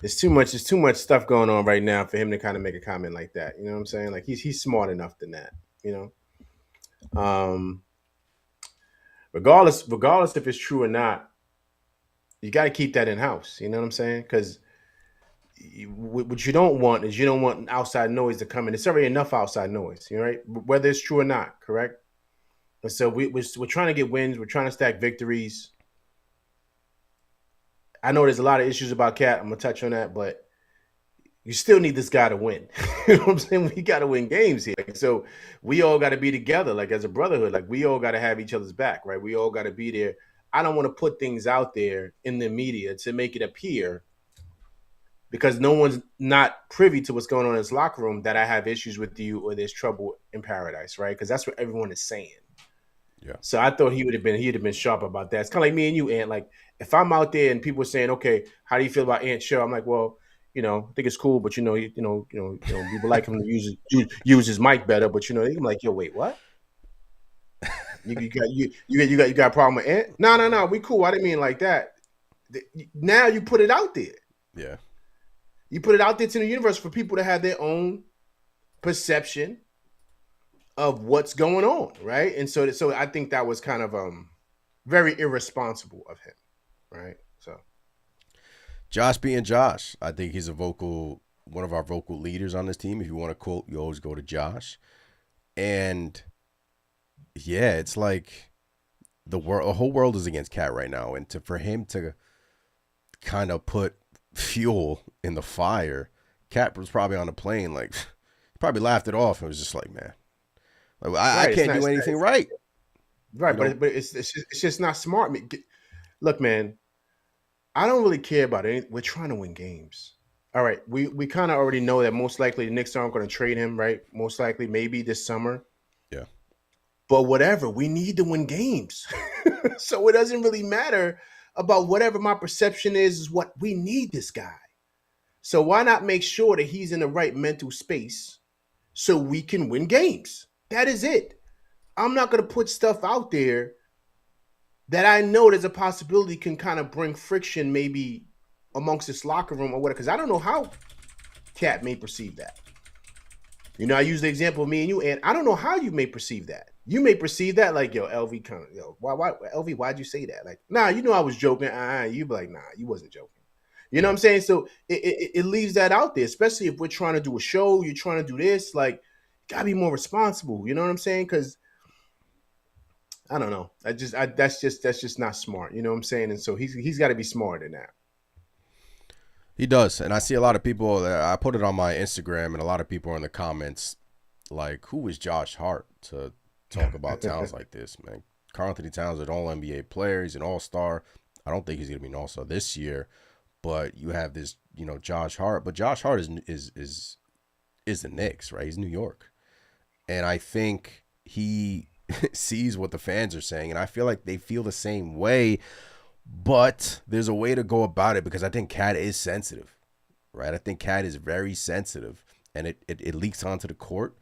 It's too much stuff going on right now for him to kind of make a comment like that. You know what I'm saying? Like he's smart enough than that, you know. Regardless if it's true or not, You got to keep that in house. You know what I'm saying? Because what you don't want is you don't want outside noise to come in. It's already enough outside noise, you know, right? Whether it's true or not, correct? And so we're trying to get wins. We're trying to stack victories. I know there's a lot of issues about Cat. I'm gonna touch on that, but you still need this guy to win. You know what I'm saying? We got to win games here. So we all got to be together, like as a brotherhood. Like we all got to have each other's back, right? We all got to be there. I don't want to put things out there in the media to make it appear because no one's not privy to what's going on in this locker room that I have issues with you or there's trouble in paradise, right? Because that's what everyone is saying. Yeah. So I thought he'd have been sharp about that. It's kind of like me and you, Ant. Like if I'm out there and people are saying, "Okay, how do you feel about Ant Show?" I'm like, "Well, I think it's cool, but people like him to use his mic better." But I'm like, "Yo, wait, what? You got a problem with Ant? No, we cool. I didn't mean like that. Now you put it out there. Yeah. You put it out there to the universe for people to have their own perception of what's going on, right? And so I think that was kind of very irresponsible of him, right? So Josh being Josh, I think he's one of our vocal leaders on this team. If you want to quote, you always go to Josh. And yeah, it's like the whole world is against Cat right now, and for him to kind of put fuel in the fire, Cat was probably on the plane, like he probably laughed it off and was just like, man, like, I can't do anything right. Right, but it's just not smart. Look, man, I don't really care about it. We're trying to win games. All right, we kind of already know that most likely the Knicks aren't going to trade him, right? Most likely, maybe this summer. Yeah. But whatever, we need to win games. So it doesn't really matter about whatever my perception is what we need this guy. So why not make sure that he's in the right mental space so we can win games? That is it. I'm not going to put stuff out there that I know there's a possibility can kind of bring friction maybe amongst this locker room or whatever, because I don't know how Cat may perceive that. I use the example of me and you, and I don't know how you may perceive that. You may perceive that like, yo, LV, why, LV, why'd you say that? Like, nah, I was joking. You be like, nah, you wasn't joking. You know what I'm saying? So it leaves that out there, especially if we're trying to do a show, you're trying to do this, like, gotta be more responsible. You know what I'm saying? Because I don't know. That's just not smart. You know what I'm saying? And so he's got to be smarter than that. He does, and I see a lot of people. I put it on my Instagram, and a lot of people are in the comments like, "Who is Josh Hart to talk about Towns like this, man?" Karl-Anthony Towns is an All-NBA player. He's an All-Star. I don't think he's gonna be an All-Star this year, but you have this, Josh Hart. But Josh Hart is the Knicks, right? He's New York, and I think he sees what the fans are saying, and I feel like they feel the same way. But there's a way to go about it because I think Cat is sensitive, right? I think Cat is very sensitive, and it leaks onto the court.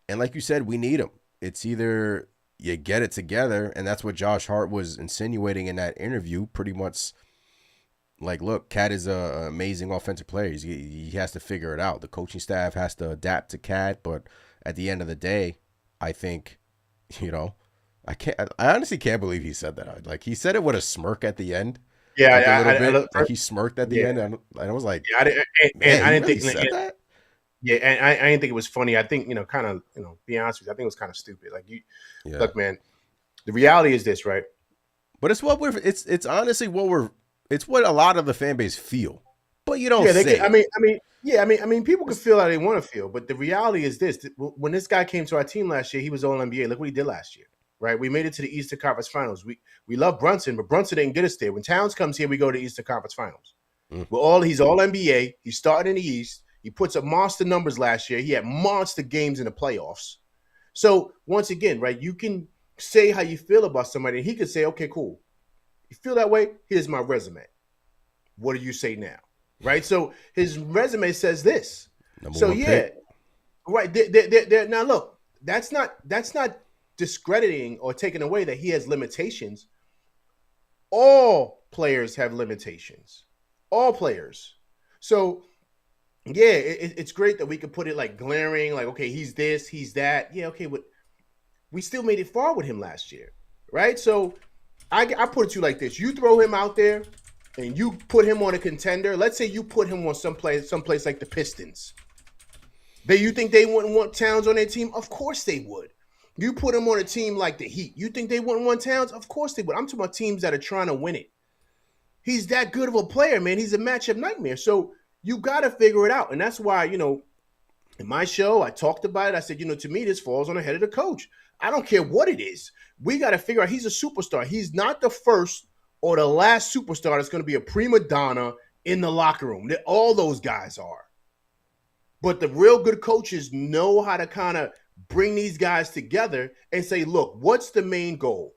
And like you said, we need him. It's either you get it together, and that's what Josh Hart was insinuating in that interview, pretty much like, look, Cat is an amazing offensive player. He has to figure it out. The coaching staff has to adapt to Cat, but at the end of the day, I think, I honestly can't believe he said that. Like, he said it with a smirk at the end. Yeah, like yeah. a little bit. Like he smirked at the end, and I was like, I didn't think said that. Yeah, and I didn't think it was funny. I think kind of be honest with you, I think it was kind of stupid. Like look, man, the reality is this, right? But it's what it's honestly it's what a lot of the fan base feel. But you don't say. I mean, people can feel how they want to feel, but the reality is this: when this guy came to our team last year, he was All NBA. Look what he did last year. Right, we made it to the Eastern Conference Finals. We love Brunson, but Brunson didn't get us there. When Towns comes here, we go to the Eastern Conference Finals. He's all NBA. He started in the East. He puts up monster numbers last year. He had monster games in the playoffs. So once again, right, you can say how you feel about somebody, and he could say, "Okay, cool. You feel that way? Here's my resume. What do you say now?" Right. So his resume says this. Right. Now look, that's not discrediting or taking away that he has limitations. All players have limitations. All players. So, yeah, it's great that we could put it like glaring, like, okay, he's this, he's that. Yeah, okay, but we still made it far with him last year, right? So I put it to you like this. You throw him out there and you put him on a contender, let's say you put him on someplace like the Pistons. You think they wouldn't want Towns on their team? Of course they would. You put him on a team like the Heat. You think they wouldn't want Towns? Of course they would. I'm talking about teams that are trying to win it. He's that good of a player, man. He's a matchup nightmare. So you got to figure it out. And that's why, in my show, I talked about it. I said, to me, this falls on the head of the coach. I don't care what it is. We got to figure out he's a superstar. He's not the first or the last superstar that's going to be a prima donna in the locker room. All those guys are. But the real good coaches know how to kind of bring these guys together and say, look, what's the main goal?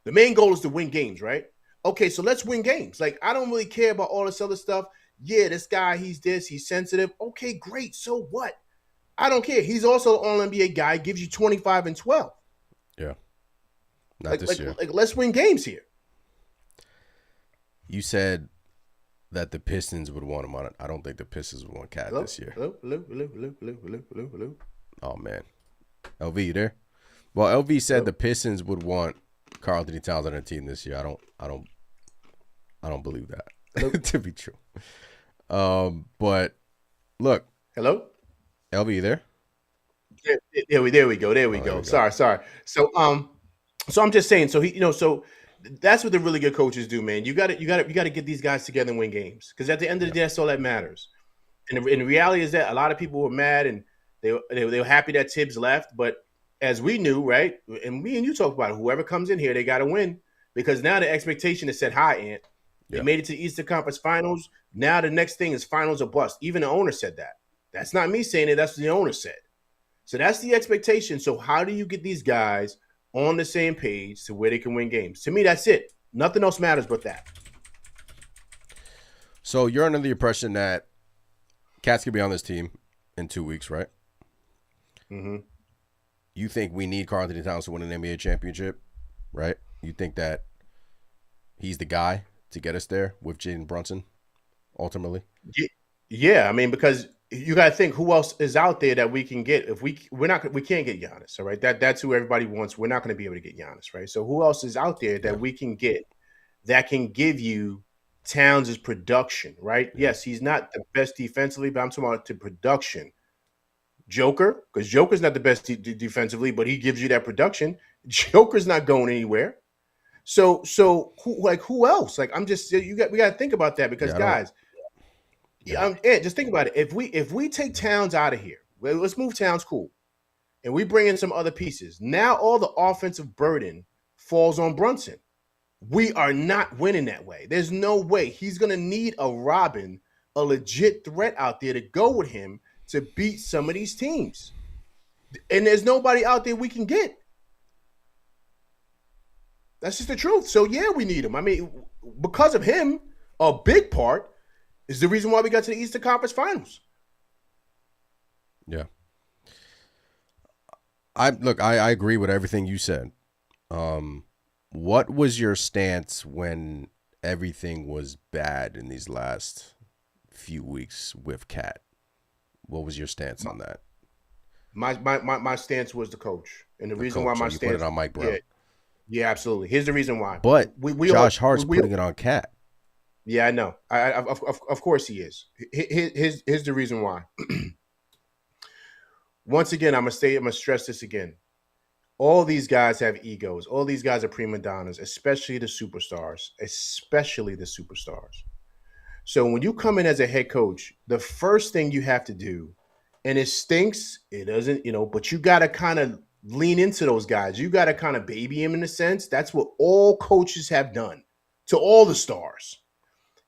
The main goal is to win games, right? Okay, so let's win games. Like, I don't really care about all this other stuff. Yeah, this guy, he's this, he's sensitive. Okay, great. So what? I don't care. He's also an All-NBA guy, gives you 25 and 12. Yeah. Not this year. Like, let's win games here. You said that the Pistons would want him on it. I don't think the Pistons would want Cat this year. Hello. Oh, man. LV, you there? Well, LV said the Pistons would want Karl Anthony Towns on their team this year. I don't believe that to be true. But look. Hello? LV, you there? Yeah, there we go. There we go. Sorry. So I'm just saying. So so that's what the really good coaches do, man. You got to get these guys together and win games, because at the end of the day, that's all that matters. And the reality is that a lot of people were mad and they were happy that Tibbs left, but as we knew, right, and me and you talked about it, whoever comes in here, they got to win, because now the expectation is set high, Ant. They made it to the Eastern Conference Finals. Now the next thing is finals or bust. Even the owner said that. That's not me saying it. That's what the owner said. So that's the expectation. So how do you get these guys on the same page to where they can win games? To me, that's it. Nothing else matters but that. So you're under the impression that Cat's going to be on this team in 2 weeks, right? Mm-hmm. You think we need Karl Anthony Towns to win an NBA championship, right? You think that he's the guy to get us there with Jalen Brunson, ultimately? Yeah, I mean, because you got to think who else is out there that we can get. If we can't get Giannis, all right? That's who everybody wants. We're not going to be able to get Giannis, right? So who else is out there that we can get that can give you Towns' production, right? Yeah. Yes, he's not the best defensively, but I'm talking about the production. Joker, because Joker's not the best defensively, but he gives you that production. Joker's not going anywhere. So who else? Like, we got to think about that, because guys, just think about it. If we take Towns out of here, let's move Towns, cool, and we bring in some other pieces. Now all the offensive burden falls on Brunson. We are not winning that way. There's no way. He's gonna need a Robin, a legit threat out there to go with him to beat some of these teams. And there's nobody out there we can get. That's just the truth. So, yeah, we need him. I mean, because of him, a big part is the reason why we got to the Eastern Conference Finals. Yeah. I agree with everything you said. What was your stance when everything was bad in these last few weeks with Cat? What was your stance on that? My stance was the coach, and the reason why my stance. You put it on Mike Brown. Yeah, absolutely. Here's the reason why. But Josh Hart's putting it on Cat. Yeah, I know. Of course he is. Here's the reason why. Once again, I'm gonna stress this again. All these guys have egos. All these guys are prima donnas, especially the superstars. So when you come in as a head coach, the first thing you have to do, and it stinks, it doesn't, but you got to kind of lean into those guys. You got to kind of baby him in a sense. That's what all coaches have done to all the stars.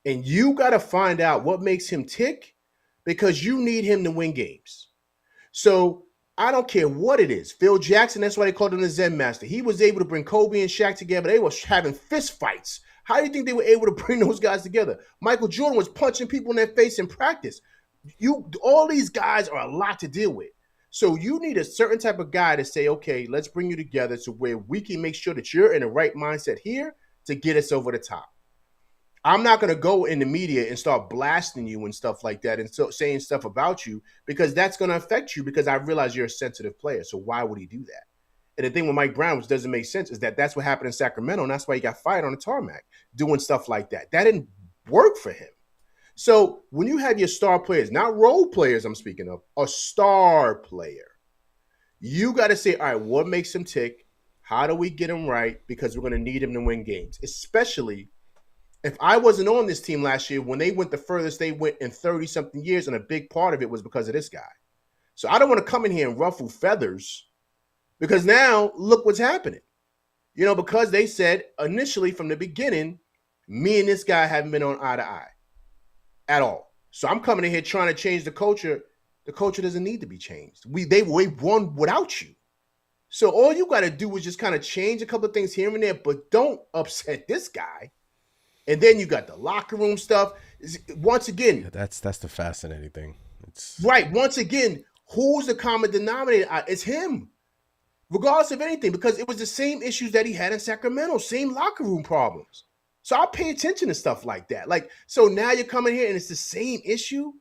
And you got to find out what makes him tick, because you need him to win games. So I don't care what it is. Phil Jackson, that's why they called him the Zen Master. He was able to bring Kobe and Shaq together. They were having fist fights. How do you think they were able to bring those guys together? Michael Jordan was punching people in their face in practice. All these guys are a lot to deal with. So you need a certain type of guy to say, okay, let's bring you together to where we can make sure that you're in the right mindset here to get us over the top. I'm not going to go in the media and start blasting you and stuff like that and so saying stuff about you, because that's going to affect you, because I realize you're a sensitive player. So why would he do that? And the thing with Mike Brown, which doesn't make sense, is that that's what happened in Sacramento, and that's why he got fired on the tarmac, doing stuff like that. That didn't work for him. So when you have your star players, not role players I'm speaking of, a star player, you got to say, all right, what makes him tick? How do we get him right? Because we're going to need him to win games, especially if I wasn't on this team last year when they went the furthest they went in 30-something years, and a big part of it was because of this guy. So I don't want to come in here and ruffle feathers because now look what's happening. Because they said initially from the beginning, me and this guy haven't been on eye to eye at all. So I'm coming in here trying to change the culture. The culture doesn't need to be changed. We won without you. So all you got to do is just kind of change a couple of things here and there, but don't upset this guy. And then you got the locker room stuff. Once again, Yeah, that's the fascinating thing. It's right. Once again, who's the common denominator? It's him, regardless of anything, because it was the same issues that he had in Sacramento, same locker room problems. So I pay attention to stuff like that. Like, so now you're coming here and it's the same issue.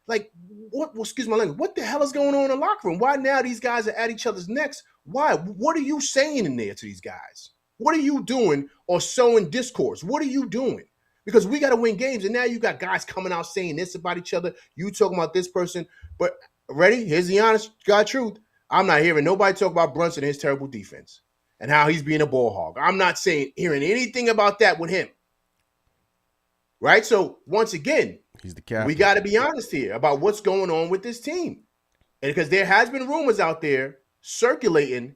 Like, what? Well, excuse my language. What the hell is going on in the locker room? Why now these guys are at each other's necks? Why? What are you saying in there to these guys? What are you doing or sowing discourse? What are you doing? Because we got to win games, and now you got guys coming out saying this about each other. You talking about this person, but ready? Here's the honest God truth. I'm not hearing nobody talk about Brunson and his terrible defense and how he's being a ball hog. I'm not hearing anything about that with him. Right? So once again, he's the captain. We got to be honest here about what's going on with this team. And because there has been rumors out there circulating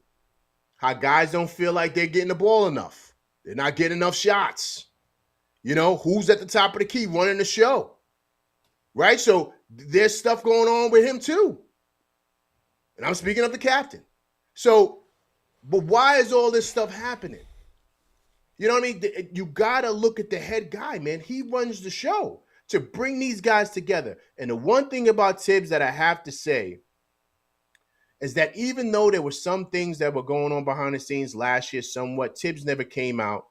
how guys don't feel like they're getting the ball enough. They're not getting enough shots. Who's at the top of the key running the show? Right? So there's stuff going on with him too. And I'm speaking of the captain. So, but why is all this stuff happening? You know what I mean? You got to look at the head guy, man. He runs the show to bring these guys together. And the one thing about Tibbs that I have to say is that even though there were some things that were going on behind the scenes last year somewhat, Tibbs never came out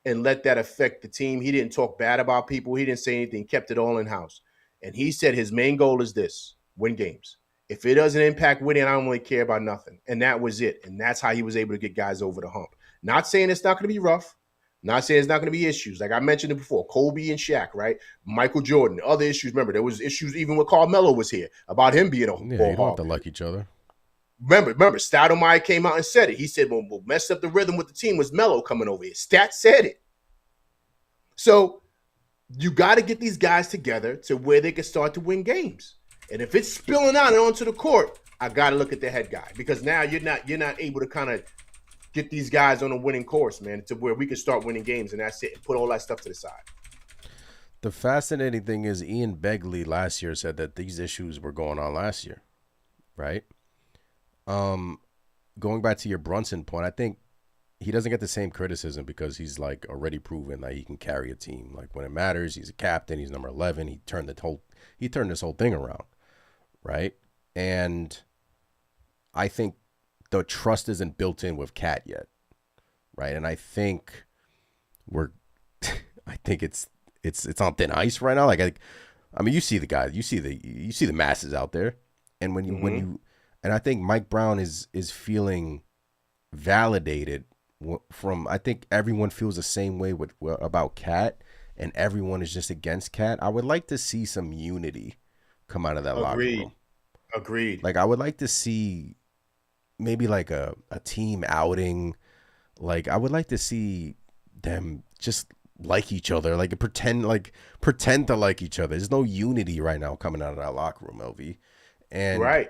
and let that affect the team. He didn't talk bad about people. He didn't say anything, kept it all in-house. And he said his main goal is this: win games. If it doesn't impact winning, I don't really care about nothing. And that was it. And that's how he was able to get guys over the hump. Not saying it's not going to be rough. Not saying it's not going to be issues. Like I mentioned it before, Kobe and Shaq, right? Michael Jordan, other issues. Remember, there was issues even when Carmelo was here about him being a ball you don't hog. have to like each other. Remember, Stoudemire came out and said it. He said, well, what messed up the rhythm with the team was Melo coming over here. Stat said it. So you got to get these guys together to where they can start to win games. And if it's spilling out and onto the court, I got to look at the head guy, because now you're not able to kind of get these guys on a winning course, man, to where we can start winning games, and that's it. And put all that stuff to the side. The fascinating thing is Ian Begley last year said that these issues were going on last year, right? Going back to your Brunson point, I think he doesn't get the same criticism because he's like already proven that he can carry a team. Like when it matters, he's a captain. He's number 11. He turned this whole thing around, right? And I think the trust isn't built in with Cat yet, right? And I think I think it's on thin ice right now. Like I mean, you see the guys, you see the masses out there, and when you and I think Mike Brown is feeling validated from. I think everyone feels the same way about Cat, and everyone is just against Cat. I would like to see some unity come out of that locker room. Agreed. Like I would like to see maybe like a team outing. Like I would like to see them just like each other, like pretend to like each other. There's no unity right now coming out of that locker room, LV. And right.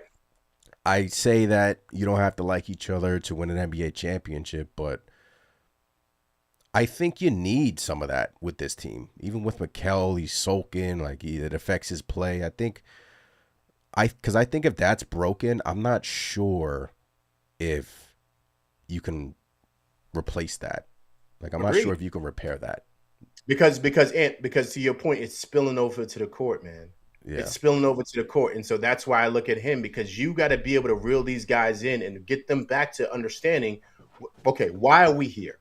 I say that you don't have to like each other to win an NBA championship, but I think you need some of that with this team. Even with Mikal, he's sulking, like it affects his play. Because I think if that's broken, I'm not sure if you can replace that. Like I'm not sure if you can repair that. Because to your point, it's spilling over to the court, man. Yeah. It's spilling over to the court. And so that's why I look at him, because you got to be able to reel these guys in and get them back to understanding, okay, why are we here?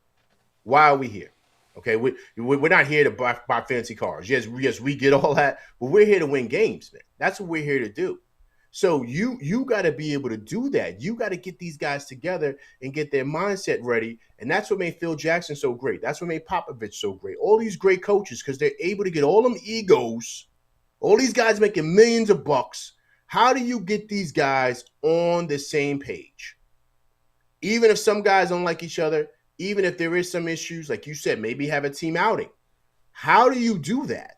Why are we here? Okay, we're not here to buy fancy cars. Yes, we get all that, but we're here to win games, man. That's what we're here to do. So you got to be able to do that. You got to get these guys together and get their mindset ready. And that's what made Phil Jackson so great. That's what made Popovich so great. All these great coaches, because they're able to get all them egos, all these guys making millions of bucks. How do you get these guys on the same page? Even if some guys don't like each other, even if there is some issues, like you said, maybe have a team outing. How do you do that?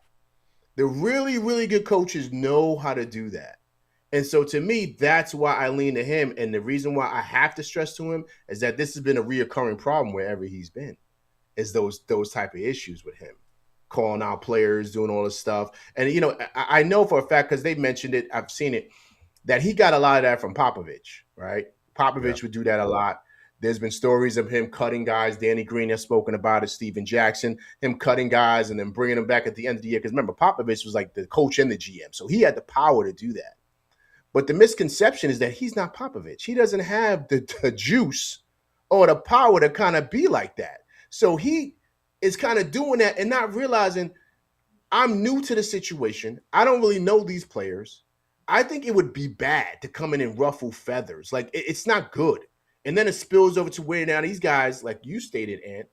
The really, really good coaches know how to do that. And so to me, that's why I lean to him. And the reason why I have to stress to him is that this has been a reoccurring problem wherever he's been, is those type of issues with him. Calling out players, doing all this stuff. And, you know, I know for a fact, because they mentioned it, I've seen it, that he got a lot of that from Popovich, right? Popovich would do that a lot. There's been stories of him cutting guys. Danny Green has spoken about it. Steven Jackson, him cutting guys and then bringing them back at the end of the year. Because remember, Popovich was like the coach and the GM. So he had the power to do that. But the misconception is that he's not Popovich. He doesn't have the juice or the power to kind of be like that. So he is kind of doing that and not realizing, I'm new to the situation. I don't really know these players. I think it would be bad to come in and ruffle feathers. Like, it's not good. And then it spills over to where now these guys, like you stated, Ant,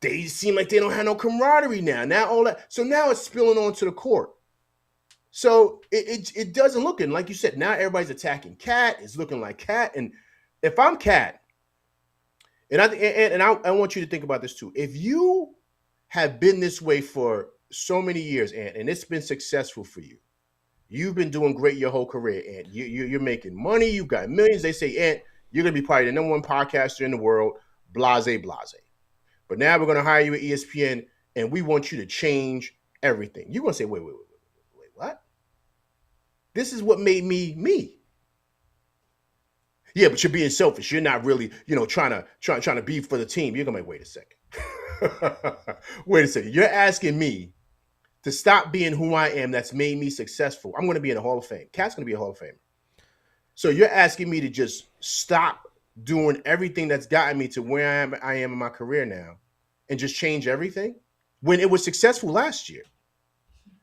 they seem like they don't have no camaraderie now. Now all that. So now it's spilling onto the court. So it doesn't look good. Like you said, now everybody's attacking Cat. It's looking like Cat. And if I'm Cat, and I want you to think about this too. If you have been this way for so many years, Ant, and it's been successful for you, you've been doing great your whole career, Ant. You're making money. You've got millions. They say, Ant, you're going to be probably the number one podcaster in the world, blase, blase. But now we're going to hire you at ESPN, and we want you to change everything. You're going to say, wait, what? This is what made me me. Yeah, but you're being selfish. You're not really, trying to be for the team. You're going to be like, wait a second. Wait a second. You're asking me to stop being who I am that's made me successful. I'm going to be in the Hall of Fame. Cat's going to be a Hall of Famer. So you're asking me to just stop doing everything that's gotten me to where I am in my career now and just change everything when it was successful last year.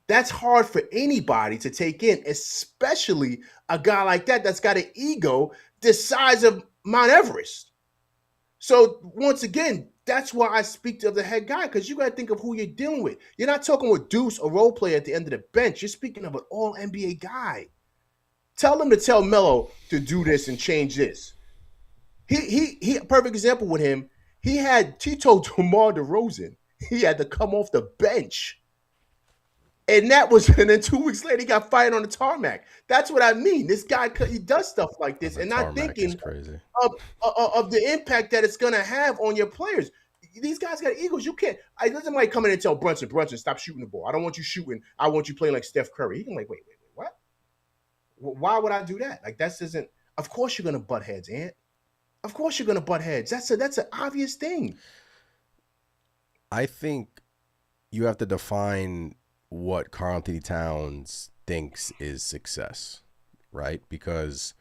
That's hard for anybody to take in, especially a guy like that that's got an ego the size of Mount Everest. So once again, that's why I speak of the head guy, because you got to think of who you're dealing with. You're not talking with Deuce, a role player at the end of the bench. You're speaking of an all-NBA guy. Tell them to tell Melo to do this and change this. He perfect example with him. He told DeMar DeRozan he had to come off the bench. And then 2 weeks later, he got fired on the tarmac. That's what I mean. This guy, he does stuff like this and not thinking of the impact that it's going to have on your players. These guys got egos. You can't. I doesn't like come in and tell Brunson, stop shooting the ball. I don't want you shooting. I want you playing like Steph Curry. He can like, wait, what? Why would I do that? Like, that isn't. Of course you're going to butt heads, Ant. Of course you're going to butt heads. That's an obvious thing. I think you have to define what Karl-Anthony Towns thinks is success, right? Because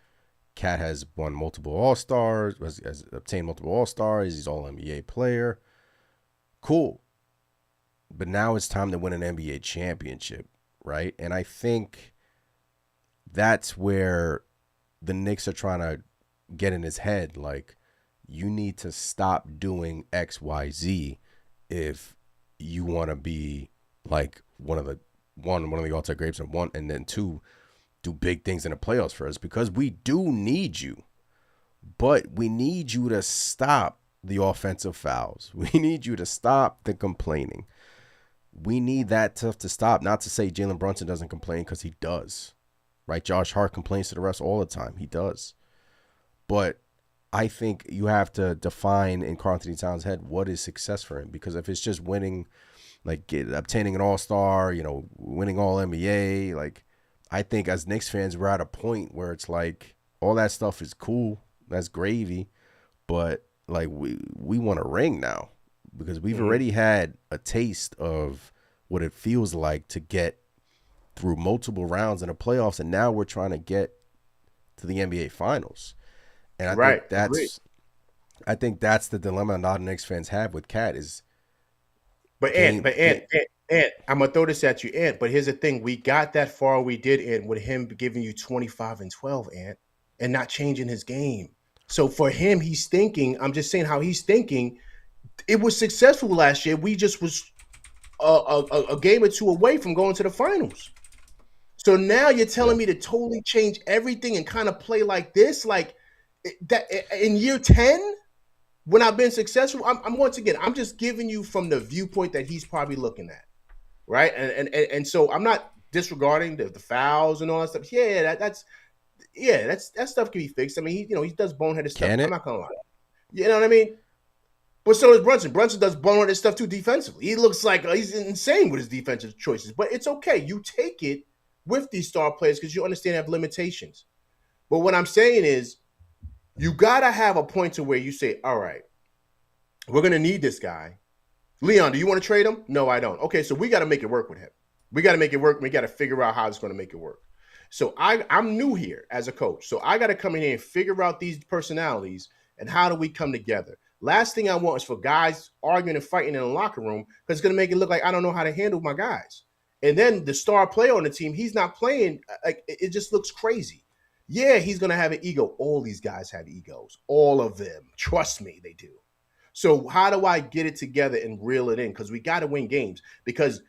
Cat has won multiple All-Stars, has obtained multiple All-Stars. He's All-NBA player. Cool. But now it's time to win an NBA championship, right? And I think that's where the Knicks are trying to get in his head. Like, you need to stop doing X, Y, Z if you want to be like one of the all-time greats, and then two, do big things in the playoffs for us, because we do need you. But we need you to stop the offensive fouls. We need you to stop the complaining. We need that stuff to stop. Not to say Jalen Brunson doesn't complain, because he does. Right? Josh Hart complains to the refs all the time. He does. But I think you have to define in Karl-Anthony Towns' head what is success for him. Because if it's just winning, like obtaining an All-Star, winning All-NBA, like, I think as Knicks fans, we're at a point where it's like, all that stuff is cool. That's gravy. But like, we want a ring now, because we've already had a taste of what it feels like to get through multiple rounds in the playoffs, and now we're trying to get to the NBA Finals. And I think that's the dilemma a lot of Knicks fans have with Cat is. Ant, Ant, I'm gonna throw this at you, Ant. But here's the thing: we got that far. We did, Ant, with him giving you 25 and 12, Ant, and not changing his game. So for him, he's thinking. I'm just saying how he's thinking. It was successful last year. We just was a game or two away from going to the finals. So now you're telling me to totally change everything and kind of play like this, like that in year 10 when I've been successful. I'm once again, I'm just giving you from the viewpoint that he's probably looking at, right? And so I'm not disregarding the fouls and all that stuff. Yeah, that stuff can be fixed. I mean, he does boneheaded stuff. Can it? I'm not gonna lie. You know what I mean? But so does Brunson. Brunson does boneheaded stuff too defensively. He looks like he's insane with his defensive choices. But it's okay. You take it with these star players because you understand they have limitations. But what I'm saying is you got to have a point to where you say, all right, we're going to need this guy. Leon, do you want to trade him? No, I don't. Okay, so we got to make it work with him. We got to make it work. We got to figure out how it's going to make it work. So I'm new here as a coach. So I got to come in here and figure out these personalities and how do we come together. Last thing I want is for guys arguing and fighting in the locker room because it's going to make it look like I don't know how to handle my guys. And then the star player on the team, he's not playing. Like it just looks crazy. Yeah, he's going to have an ego. All these guys have egos. All of them. Trust me, they do. So how do I get it together and reel it in? Because we got to win games. Because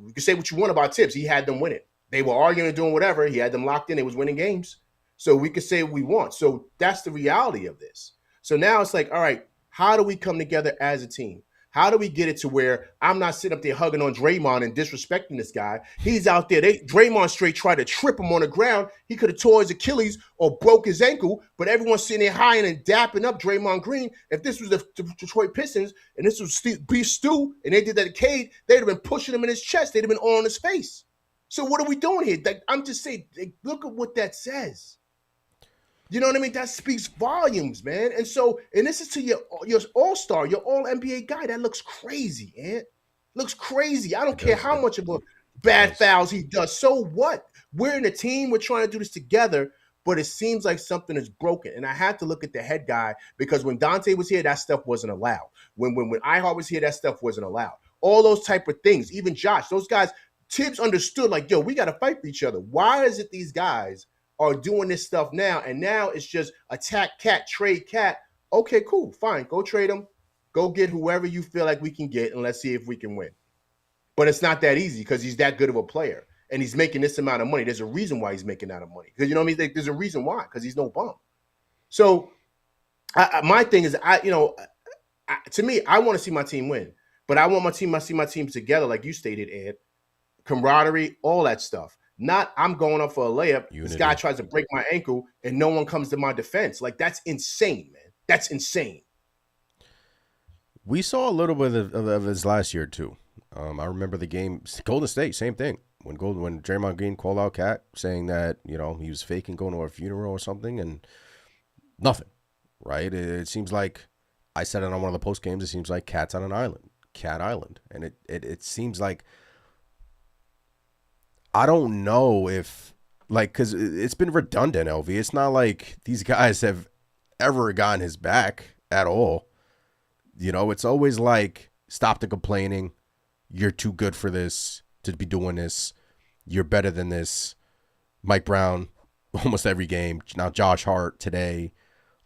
you can say what you want about Tibbs. He had them winning. They were arguing and doing whatever. He had them locked in. They was winning games. So we could say what we want. So that's the reality of this. So now it's like, all right, how do we come together as a team? How do we get it to where I'm not sitting up there hugging on Draymond and disrespecting this guy? He's out there. Draymond straight tried to trip him on the ground. He could have tore his Achilles or broke his ankle, but everyone's sitting there high and dapping up Draymond Green. If this was the Detroit Pistons and this was Beef Stew and they did that at Cade, they'd have been pushing him in his chest. They'd have been all in his face. So what are we doing here? I'm just saying, look at what that says. You know what I mean? That speaks volumes, man. And this is to your all-star, your all-NBA guy. That looks crazy, Ant. Looks crazy. I don't care how much of a bad fouls he does. So what? We're in a team. We're trying to do this together, but it seems like something is broken. And I had to look at the head guy because when Dante was here, that stuff wasn't allowed. When iHeart was here, that stuff wasn't allowed. All those type of things. Even Josh, those guys, Tibbs understood like, yo, we got to fight for each other. Why is it these guys are doing this stuff now, and now it's just attack Cat, trade Cat? Okay, cool, fine. Go trade him. Go get whoever you feel like we can get, and let's see if we can win. But it's not that easy because he's that good of a player, and he's making this amount of money. There's a reason why he's making that amount of money. Because you know what I mean? There's a reason why, because he's no bum. So my thing is, to me, I want to see my team win, but I want to see my team together, like you stated, Ed. Camaraderie, all that stuff. Not I'm going up for a layup. Unity. This guy tries to break my ankle and no one comes to my defense. Like, that's insane, man. That's insane. We saw a little bit of his last year, too. I remember the game, Golden State, same thing. When Draymond Green called out Cat saying that, he was faking going to a funeral or something and nothing, right? It seems like, I said it on one of the post games, it seems like Cat's on an island, Cat Island. And it seems like, I don't know if, because it's been redundant, LV. It's not like these guys have ever gotten his back at all. It's always like, stop the complaining. You're too good for this, to be doing this. You're better than this. Mike Brown, almost every game. Now Josh Hart today.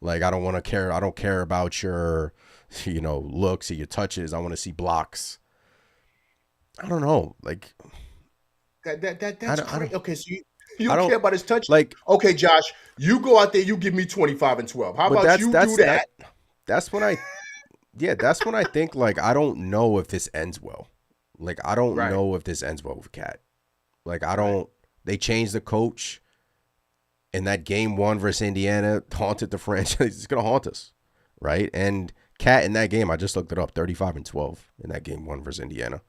Like, I don't care about your, looks or your touches. I want to see blocks. I don't know. Like, That's crazy. Okay, so you don't care about his touch. Like, okay, Josh, you go out there, you give me 25 and 12. How about you do that? That's when I think, like, I don't know if this ends well. Like, I don't know if this ends well with Cat. Like, they changed the coach, and that game 1 versus Indiana haunted the franchise. It's going to haunt us, right? And Cat in that game, I just looked it up, 35 and 12 in that game 1 versus Indiana.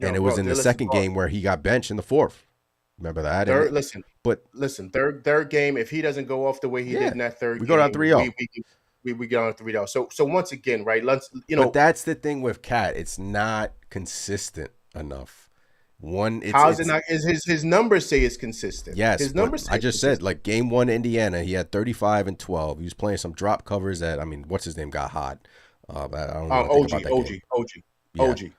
And it was in the second game where he got benched in the fourth. Remember that? Third game, if he doesn't go off the way he did in that third game, we go down 3-0. We get on 3-0. So once again, right? But that's the thing with Cat. It's not consistent enough. How's it not? His numbers say it's consistent. Yes, his numbers. I just said, like, game 1 Indiana, he had 35 and 12. He was playing some drop covers that, what's his name got hot. I don't know. OG.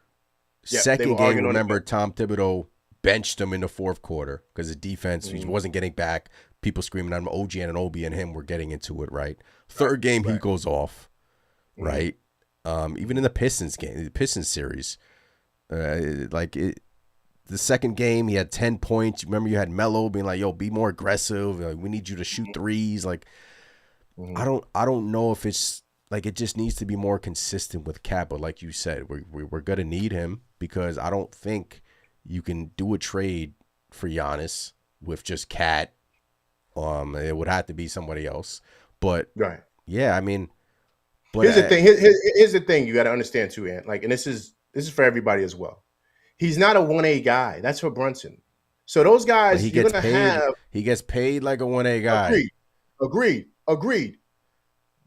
Yeah, they Second were game, arguing on the remember bench. Tom Thibodeau benched him in the fourth quarter because his defense, he Mhm. wasn't getting back. People screaming at him, OG and Obi and him were getting into it, right? Third game, he Right. goes off, Mhm. right? Even in the Pistons game, the Pistons series, the second game, he had 10 points. Remember, you had Melo being like, "Yo, be more aggressive. Like, we need you to shoot threes." Like, Mhm. I don't know if it's like it just needs to be more consistent with Cat. But like you said, we're gonna need him because I don't think you can do a trade for Giannis with just Cat. It would have to be somebody else. But Right. yeah, I mean, but Here's the thing. Here's the thing you got to understand too, Ant. Like, and this is for everybody as well. He's not a 1A guy. That's for Brunson. So those but he guys, you're gets gonna paid. have He gets paid like a 1A guy. agreed.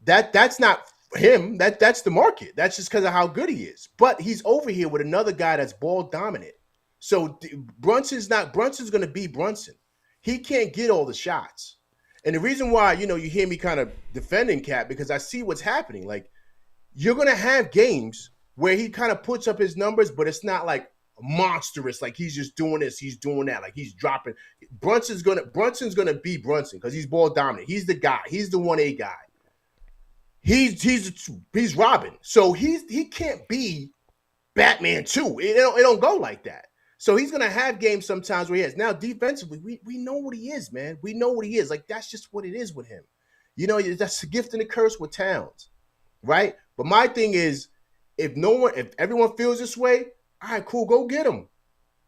That's not him. That's the market. That's just because of how good he is. But he's over here with another guy that's ball dominant. So Brunson's gonna be Brunson. He can't get all the shots. And the reason why, you hear me kind of defending Cat because I see what's happening. Like, you're gonna have games where he kind of puts up his numbers, but it's not like monstrous. Like he's just doing this, he's doing that. Like he's dropping. Brunson's gonna be Brunson because he's ball dominant. He's the guy. He's the 1A guy. He's Robin. So he can't be Batman too. It don't go like that. So he's gonna have games sometimes where he is. Now defensively, we know what he is, man. We know what he is. Like that's just what it is with him. That's the gift and the curse with Towns, right? But my thing is, if everyone feels this way, all right, cool, go get him.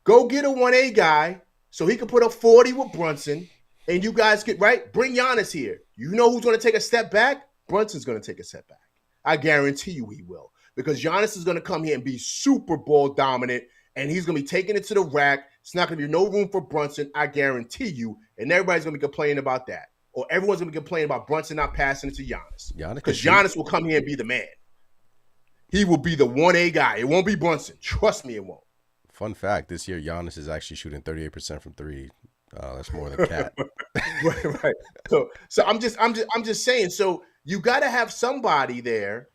Go get a 1A guy so he can put up 40 with Brunson, and you guys get right. Bring Giannis here. You know who's going to take a step back? Brunson's going to take a step back. I guarantee you he will, because Giannis is going to come here and be Super Bowl dominant, and he's going to be taking it to the rack. It's not going to be no room for Brunson, I guarantee you, and everybody's going to be complaining about that. Or everyone's going to be complaining about Brunson not passing it to Giannis. Because Giannis will come here and be the man. He will be the 1A guy. It won't be Brunson. Trust me, it won't. Fun fact: this year, Giannis is actually shooting 38% from three. That's more than Cat. right. So I'm just saying. So you got to have somebody there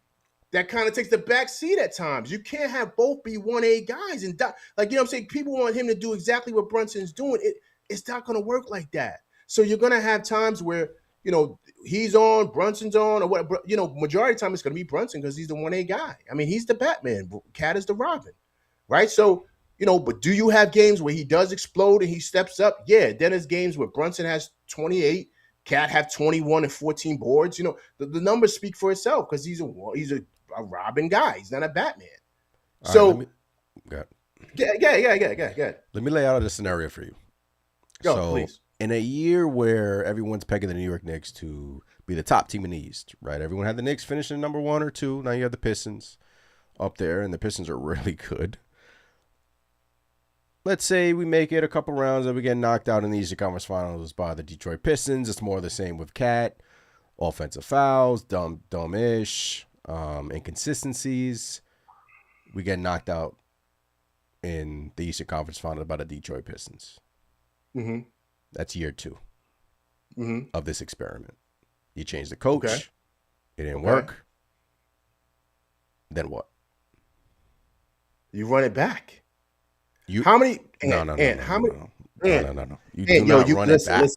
that kind of takes the back seat at times. You can't have both be 1A guys and like what I'm saying. People want him to do exactly what Brunson's doing. It's not going to work like that. So you're going to have times where he's on, Brunson's on, or what? Majority of the time it's going to be Brunson because he's the 1A guy. I mean, he's the Batman. Cat is the Robin, right? So. But do you have games where he does explode and he steps up? Yeah. Then there's games where Brunson has 28, Cat have 21 and 14 boards. The numbers speak for itself because he's a Robin guy. He's not a Batman. All So, right, yeah. let me lay out a scenario for you. Go, So, please. in a year where everyone's pegging the New York Knicks to be the top team in the East, right? Everyone had the Knicks finishing number 1 or 2. Now you have the Pistons up there, and the Pistons are really good. Let's say we make it a couple rounds and we get knocked out in the Eastern Conference Finals by the Detroit Pistons. It's more of the same with Cat. Offensive fouls, dumb-ish, inconsistencies. We get knocked out in the Eastern Conference Finals by the Detroit Pistons. Mm-hmm. That's year 2 Mm-hmm. of this experiment. You change the coach. Okay. It didn't Okay. work. Then what? You run it back. You How many? No. How many? No. You Ant, do not run it back.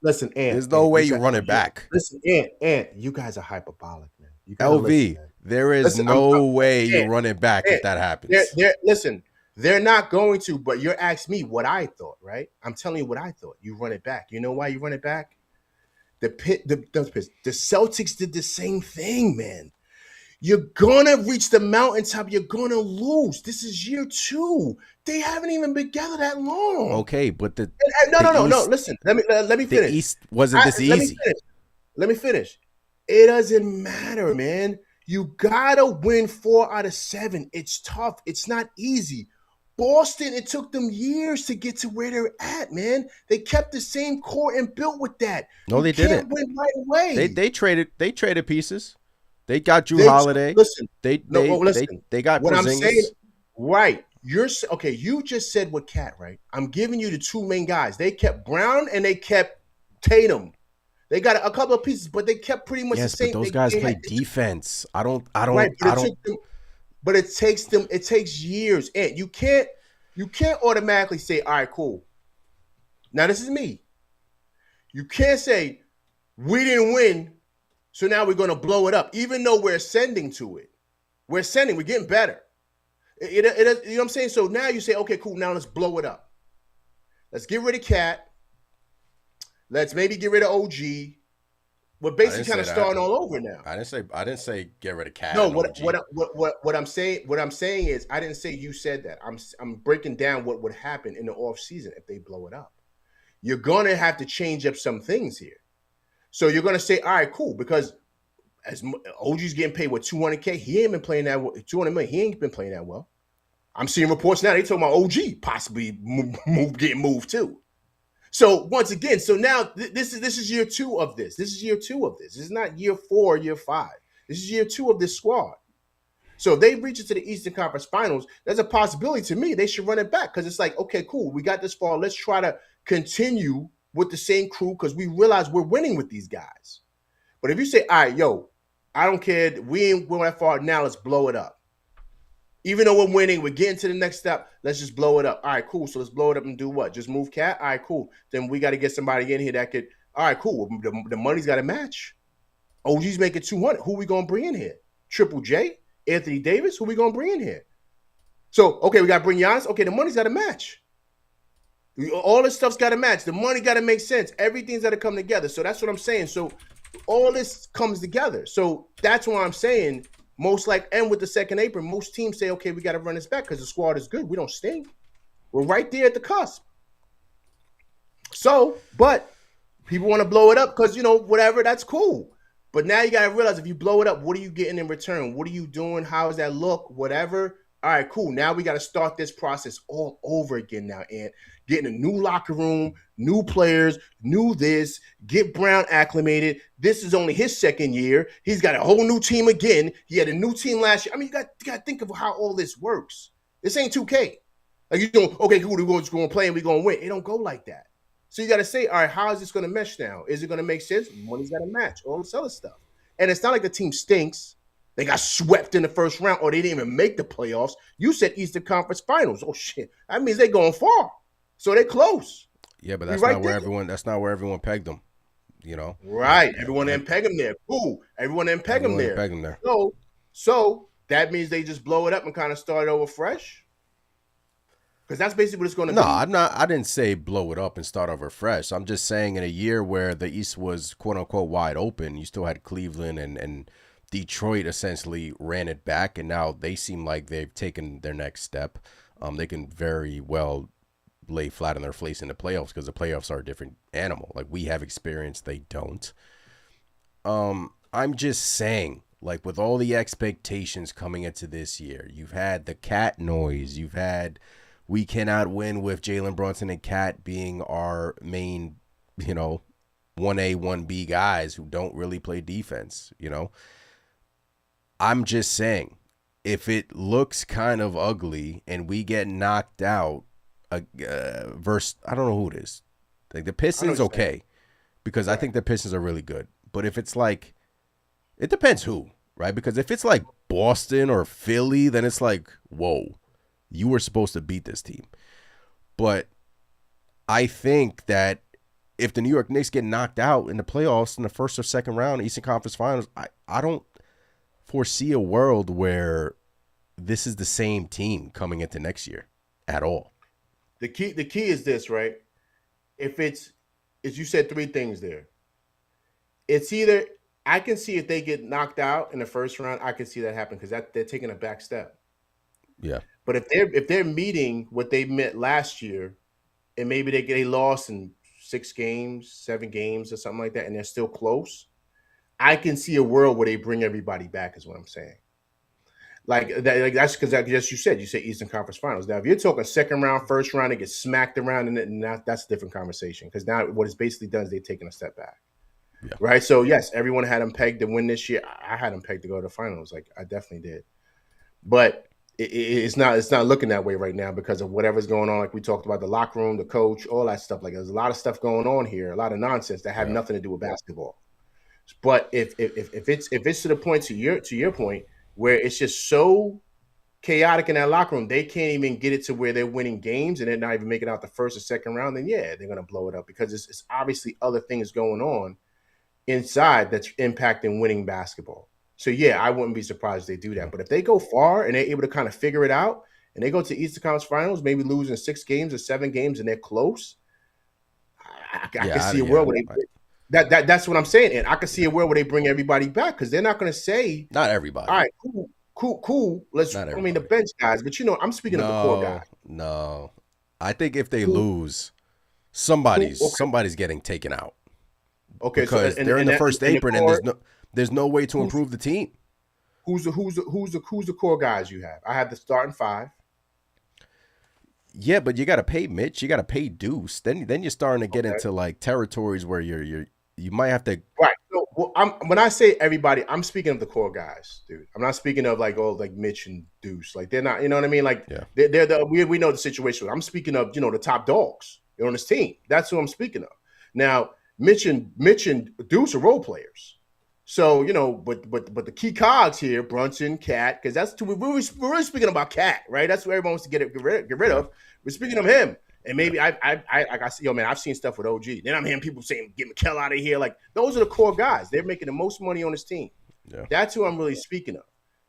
Listen, Ant. There's no way you run it back. Listen, Ant, you guys are hyperbolic, man. You gotta LV, listen, man. there is Listen, no way you Ant, run it back if that happens. Listen, they're not going to, but you're asking me what I thought, right? I'm telling you what I thought. You run it back. You know why you run it back? The Celtics did the same thing, man. You're gonna reach the mountaintop. You're gonna lose. This is year 2. They haven't even been together that long. Okay, but No. Listen, let me finish. The East wasn't this easy. Let me finish. It doesn't matter, man. You gotta win 4 out of 7. It's tough. It's not easy. Boston, it took them years to get to where they're at, man. They kept the same core and built with that. No, they didn't. Win right away. They traded pieces. They got Drew Holiday. Listen, They got what Porzingis. I'm saying, right? Okay. You just said with Cat, right? I'm giving you the 2 main guys. They kept Brown and they kept Tatum. They got a couple of pieces, but they kept pretty much the same. But those guys play defense. I don't. Right, but but it takes years, and you can't automatically say, all right, cool. Now this is me. You can't say we didn't win, so now we're going to blow it up, even though we're ascending to it. We're getting better. You know what I'm saying? So now you say, okay, cool, now let's blow it up. Let's get rid of Cat. Let's maybe get rid of OG. We're basically kind of starting all over now. I didn't say get rid of Cat. No, what I'm saying is I didn't say you said that. I'm breaking down what would happen in the off season if they blow it up. You're gonna have to change up some things here. So you're gonna say, all right, cool, because as OG's getting paid with $200K, he ain't been playing that well. $200 million, he ain't been playing that well. I'm seeing reports now they talking about OG possibly getting moved too. So once again, so now this is year 2 of this. This is year 2 of this. This is not year 4, year 5. This is year 2 of this squad. So if they reach into the Eastern Conference Finals, there's a possibility to me they should run it back because it's like, okay, cool, we got this far. Let's try to continue with the same crew because we realize we're winning with these guys. But if you say, all right, yo, I don't care, we ain't going that far now, let's blow it up. Even though we're winning, we're getting to the next step. Let's just blow it up. All right, cool. So let's blow it up and do what? Just move Cat? All right, cool. Then we got to get somebody in here that could. All right, cool. The money's got to match. OG's making 200. Who we gonna bring in here? Triple J, Anthony Davis. Who we gonna bring in here? So okay, we got to bring Giannis. Okay, the money's got to match. All this stuff's got to match. The money got to make sense. Everything's got to come together. So that's what I'm saying. So all this comes together. So that's why I'm saying. Most like, and with the second apron, most teams say, okay, we got to run this back because the squad is good. We don't stink. We're right there at the cusp. So, but people want to blow it up because, whatever, that's cool. But now you got to realize if you blow it up, what are you getting in return? What are you doing? How does that look? Whatever. All right, cool. Now we got to start this process all over again now, Ant. Getting a new locker room, new players, new this, get Brown acclimated. This is only his second year. He's got a whole new team again. He had a new team last year. I mean, you got to think of how all this works. This ain't 2K. Like you don't, okay, cool, we're just going to play and we're going to win. It don't go like that. So you got to say, all right, how is this going to mesh now? Is it going to make sense? Money's got to match, all this other stuff. And it's not like the team stinks. They got swept in the first round or they didn't even make the playoffs. You said Eastern Conference Finals. Oh, shit. That means they're going far. So they're close. Yeah, but that's not where everyone pegged them, Right. Everyone didn't peg them there. Cool. Everyone didn't peg them there. So that means they just blow it up and kind of start over fresh? Because that's basically what it's going to be. No, I didn't say blow it up and start over fresh. I'm just saying in a year where the East was quote unquote wide open, you still had Cleveland and Detroit essentially ran it back, and now they seem like they've taken their next step. They can very well lay flat on their face in the playoffs because the playoffs are a different animal. Like we have experience, they don't. I'm just saying, like with all the expectations coming into this year, you've had the Cat noise, you've had we cannot win with Jalen Brunson and Cat being our main, 1A, 1B guys who don't really play defense, I'm just saying, if it looks kind of ugly and we get knocked out versus, I don't know who it is. Like the Pistons, okay, because I think the Pistons are really good. But if it's like, it depends who, right? Because if it's like Boston or Philly, then it's like, whoa, you were supposed to beat this team. But I think that if the New York Knicks get knocked out in the playoffs in the first or second round, Eastern Conference Finals, I don't foresee a world where this is the same team coming into next year at all. The key is this, right? If it's, as you said, 3 things there. It's either I can see if they get knocked out in the first round, I can see that happen because they're taking a back step. Yeah. But if they're meeting what they met last year, and maybe they lost in 6 games, 7 games, or something like that, and they're still close, I can see a world where they bring everybody back. Is what I'm saying. That's because you said Eastern Conference Finals. Now, if you're talking second round, first round, they get smacked around, and that's a different conversation. Because now what it's basically done is they've taken a step back, right? So yes, everyone had them pegged to win this year. I had them pegged to go to the finals. Like I definitely did, but it's not looking that way right now because of whatever's going on. Like we talked about the locker room, the coach, all that stuff. Like there's a lot of stuff going on here, a lot of nonsense that have nothing to do with basketball. But if it's to the point to your point where it's just so chaotic in that locker room, they can't even get it to where they're winning games and they're not even making out the first or second round, then yeah, they're gonna blow it up because it's obviously other things going on inside that's impacting winning basketball. So yeah, I wouldn't be surprised if they do that. But if they go far and they're able to kind of figure it out and they go to Eastern Conference Finals, maybe losing 6 games or 7 games and they're close, I can see a world where that's what I'm saying. And I can see a world where they bring everybody back because they're not going to say, not everybody. All right, cool. I mean, the bench guys, but I'm speaking of the core guys. No. I think if they lose, somebody's getting taken out. Okay, because they're in the first apron, and there's no way to improve the team. Who's the core guys you have? I have the starting 5. Yeah, but you got to pay Mitch. You got to pay Deuce. Then you're starting to get into like territories where you might have to. Right. So when I say everybody, I'm speaking of the core guys, dude. I'm not speaking of like Mitch and Deuce. Like they're not. You know what I mean? Like they're the we know the situation. I'm speaking of the top dogs on this team. That's who I'm speaking of. Now Mitch and Deuce are role players. So, but the key cogs here, Brunson, Cat, because that's we're really speaking about Cat, right? That's what everyone wants to get rid of. We're speaking of him. And maybe I've seen stuff with OG. Then I'm hearing people saying, get Mikkel out of here. Like, those are the core guys. They're making the most money on this team. Yeah. That's who I'm really speaking of.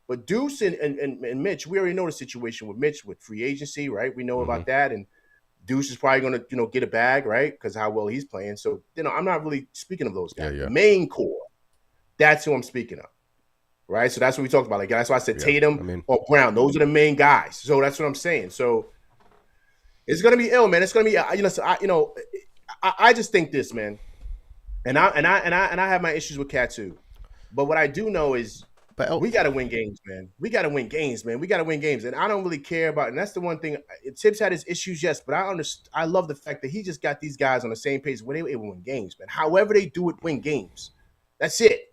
But Deuce and Mitch, we already know the situation with Mitch with free agency, right? We know about that. And Deuce is probably going to, get a bag, right? Because how well he's playing. So, I'm not really speaking of those guys. Yeah. The main core, that's who I'm speaking of, right? So that's what we talked about. Like, that's why I said Tatum or Brown. Those are the main guys. So that's what I'm saying. So it's going to be ill, man. It's going to be, I just think this, man. And I have my issues with Cat too. But what I do know is we got to win games, man. We got to win games. And I don't really care about, and that's the one thing. Tibbs had his issues, yes, but I love the fact that he just got these guys on the same page where they were able to win games, man. However they do it, win games. That's it.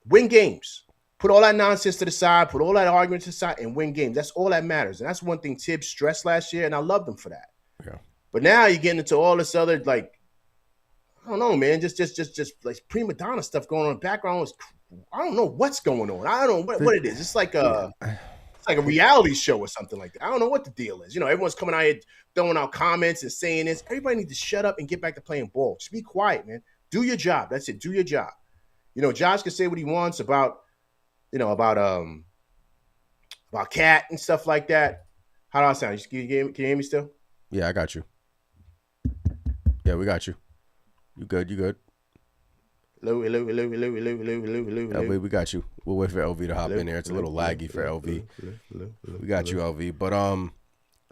Win games. Put all that nonsense to the side, put all that argument to the side, and win games. That's all that matters. And that's one thing Tibbs stressed last year, and I loved him for that. Yeah. But now you're getting into all this other, like, I don't know, man, just like prima donna stuff going on in the background. I don't know what's going on. I don't know what it is. It's like a reality show or something like that. I don't know what the deal is. Everyone's coming out here throwing out comments and saying this. Everybody needs to shut up and get back to playing ball. Just be quiet, man. Do your job. That's it. Do your job. Josh can say what he wants about Cat and stuff like that. How do I sound? Can you hear me still? Yeah, I got you. Yeah, we got you. You good? Hello. LV, we got you. We'll wait for LV to hop in there. It's a little laggy for LV. We got you, LV. But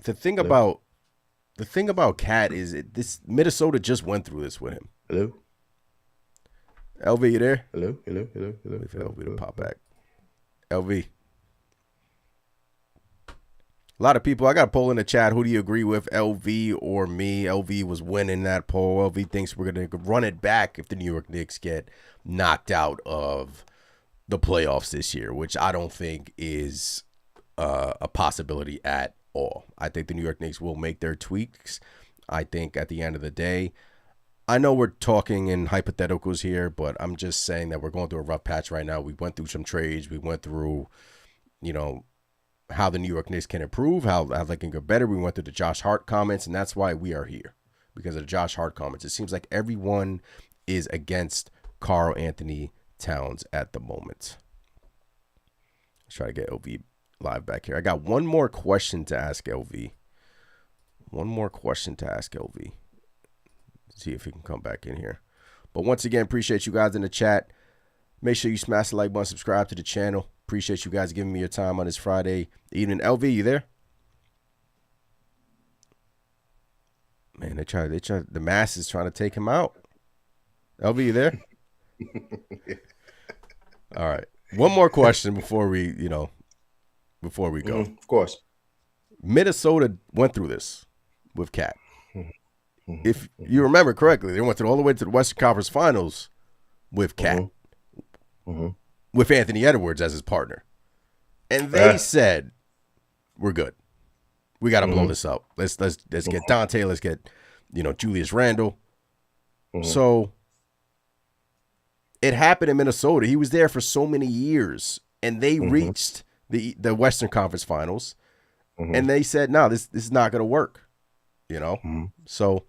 the thing about Cat is this Minnesota just went through this with him. Hello. LV, you there? Hello. Wait for LV to pop back. LV. A lot of people, I got a poll in the chat. Who do you agree with, LV or me? LV was winning that poll. LV thinks we're going to run it back if the New York Knicks get knocked out of the playoffs this year, which I don't think is a possibility at all. I think the New York Knicks will make their tweaks. I think at the end of the day, I know we're talking in hypotheticals here, but I'm just saying that we're going through a rough patch right now. We went through some trades. We went through, how the New York Knicks can improve, how they can get better. We went through the Josh Hart comments, and that's why we are here, because of the Josh Hart comments. It seems like everyone is against Karl Anthony Towns at the moment. Let's try to get LV live back here. I got one more question to ask LV. See if he can come back in here. But once again, appreciate you guys in the chat. Make sure you smash the like button, subscribe to the channel. Appreciate you guys giving me your time on this Friday evening. LV, you there? Man, the masses trying to take him out. LV, you there? All right. One more question before we go. Of course. Minnesota went through this with Cat. If you remember correctly, they went all the way to the Western Conference Finals with Cat. With Anthony Edwards as his partner. And they said, we're good. We got to blow this up. Let's get Dante. Let's get, Julius Randle. So it happened in Minnesota. He was there for so many years, and they reached the Western Conference Finals. and they said, no, this is not going to work. So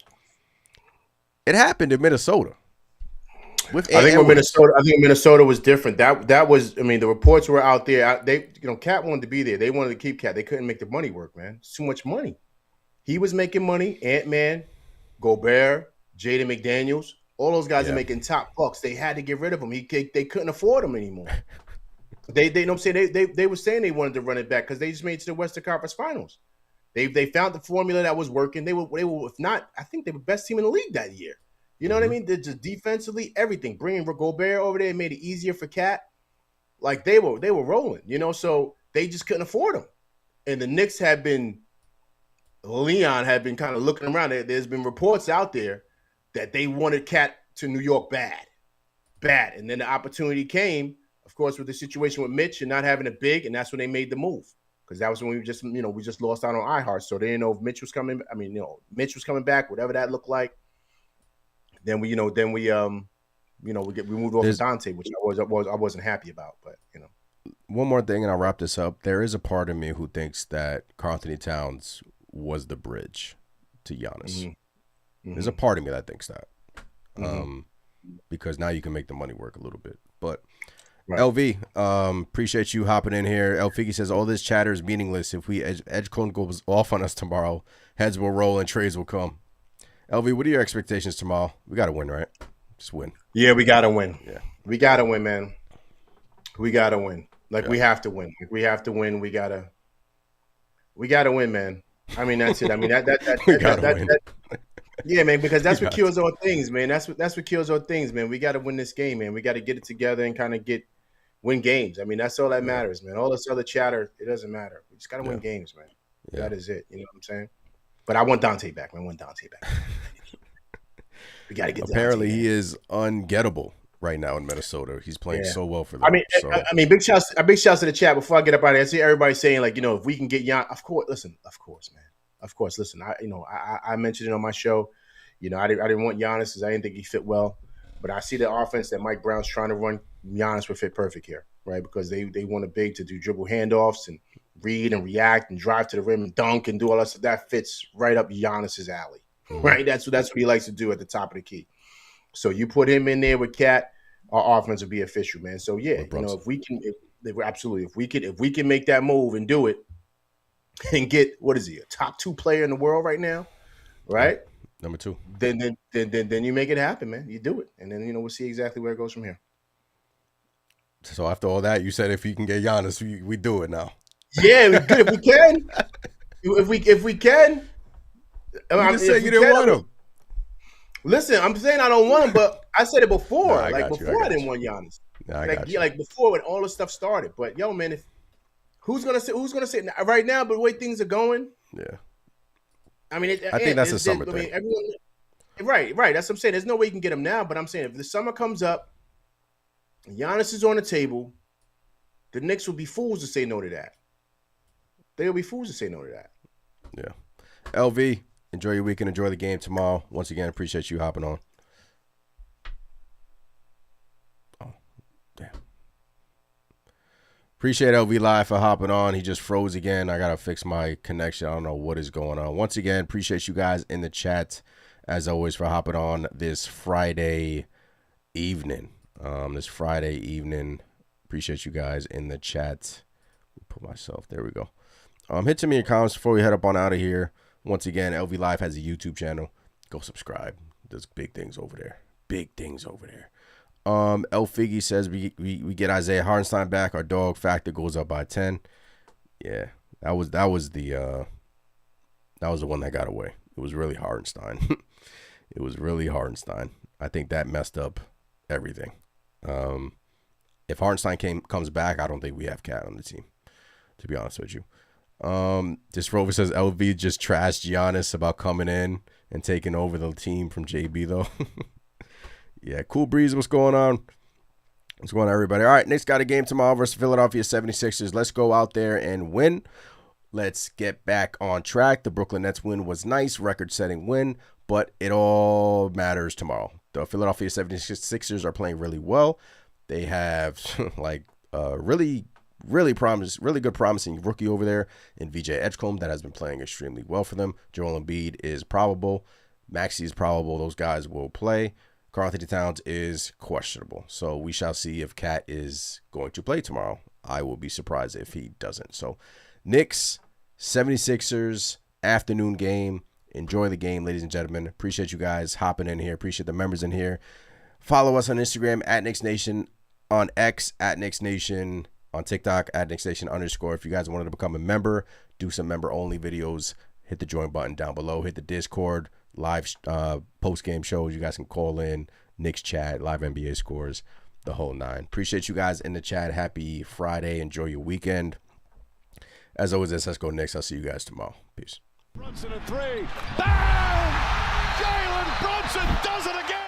it happened in Minnesota. I think Minnesota was different. That was, I mean, the reports were out there. Cat wanted to be there. They wanted to keep Cat. They couldn't make the money work, man. It's too much money. He was making money. Ant-Man, Gobert, Jaden McDaniels, all those guys are making top bucks. They had to get rid of him. They couldn't afford him anymore. They know what I'm saying? They were saying they wanted to run it back because they just made it to the Western Conference Finals. They found the formula that was working. They were, if not, I think they were the best team in the league that year. You know what I mean? They're just defensively, everything. Bringing Gobert over there made it easier for Cat. Like they were rolling, so they just couldn't afford him. And the Knicks Leon had been kind of looking around. There's been reports out there that they wanted Cat to New York bad. And then the opportunity came, of course, with the situation with Mitch and not having a big, and that's when they made the move. Because that was when we just lost out on Hart. So they didn't know if Mitch was coming. I mean, Mitch was coming back, whatever that looked like. Then we moved off of Dante, which I wasn't happy about. But one more thing, and I'll wrap this up. There is a part of me who thinks that Karl-Anthony Towns was the bridge to Giannis. There's a part of me that thinks that, because now you can make the money work a little bit. But right. LV, appreciate you hopping in here. El Figgy says all this chatter is meaningless. If we Edge Clone goes off on us tomorrow, heads will roll and trades will come. LV, what are your expectations tomorrow? We got to win, right? Just win. Yeah, we got to win. Yeah, we got to win, man. We got to win. We have to win. We have to win. We gotta win, man. I mean, that's it. I mean, that yeah, man, because that's what kills all things, man. That's what kills all things, man. We got to win this game, man. We got to get it together and kind of win games. I mean, that's all that matters, man. All this other chatter, it doesn't matter. We just got to win games, man. Yeah. That is it. You know what I'm saying? But I want Dante back, man. We got to get. Apparently, he is ungettable right now in Minnesota. He's playing so well for them. I mean, big shouts to the chat before I get up out of here. I see everybody saying if we can get Jan, of course, man. Of course, listen. I mentioned it on my show. I didn't want Giannis because I didn't think he fit well. But I see the offense that Mike Brown's trying to run. Giannis would fit perfect here, right? Because they want a big to do dribble handoffs and read and react and drive to the rim and dunk and do all that stuff. That fits right up Giannis's alley, right? That's what he likes to do at the top of the key. So you put him in there with Cat, our offense will be official, man. So yeah, if we can make that move and do it and get a top 2 player in the world right now, right? Number 2. Then you make it happen, man. You do it, and then we'll see exactly where it goes from here. So after all that, you said if you can get Giannis, we do it now. Yeah, we could if we can. If we can. You just said you didn't want him. Listen, I'm saying I don't want him, but I said it before. I didn't want Giannis. Like before when all this stuff started. But yo, man, who's gonna say right now? But the way things are going, yeah. I mean, I think that's a summer thing. Right. That's what I'm saying. There's no way you can get him now. But I'm saying if the summer comes up, Giannis is on the table, the Knicks will be fools to say no to that. They'll be fools to say no to that. Yeah. LV, enjoy your weekend. Enjoy the game tomorrow. Once again, appreciate you hopping on. Oh, damn. Appreciate LV Live for hopping on. He just froze again. I got to fix my connection. I don't know what is going on. Once again, appreciate you guys in the chat, as always, for hopping on this Friday evening. Appreciate you guys in the chat. Put myself. There we go. Hit some of your comments before we head up on out of here. Once again, LV Live has a YouTube channel. Go subscribe. There's big things over there. El Figgy says we get Isaiah Hartenstein back. Our dog factor goes up by 10. Yeah, that was the one that got away. It was really Hartenstein. I think that messed up everything. If Hartenstein comes back, I don't think we have Cat on the team, to be honest with you. This Rover says LV just trashed Giannis about coming in and taking over the team from JB, though. Yeah, Cool Breeze, what's going on? What's going on, everybody? All right, Knicks got a game tomorrow versus Philadelphia 76ers. Let's go out there and win. Let's get back on track. The Brooklyn Nets win was nice, record-setting win, but it all matters tomorrow. The Philadelphia 76ers are playing really well. They have, really really good promising rookie over there in VJ Edgecombe that has been playing extremely well for them. Joel Embiid is probable. Maxey is probable. Those guys will play. Karl-Anthony Towns is questionable. So we shall see if Cat is going to play tomorrow. I will be surprised if he doesn't. So Knicks, 76ers, afternoon game. Enjoy the game, ladies and gentlemen. Appreciate you guys hopping in here. Appreciate the members in here. Follow us on Instagram at Knicks Nation, on X at Knicks Nation, on TikTok at Knicks Nation _. If you guys wanted to become a member, do some member-only videos, hit the join button down below. Hit the Discord, live post-game shows. You guys can call in, Knicks chat, live NBA scores, the whole nine. Appreciate you guys in the chat. Happy Friday. Enjoy your weekend. As always, let's go Knicks. I'll see you guys tomorrow. Peace. Brunson a three. Bang! Jalen Brunson does it again!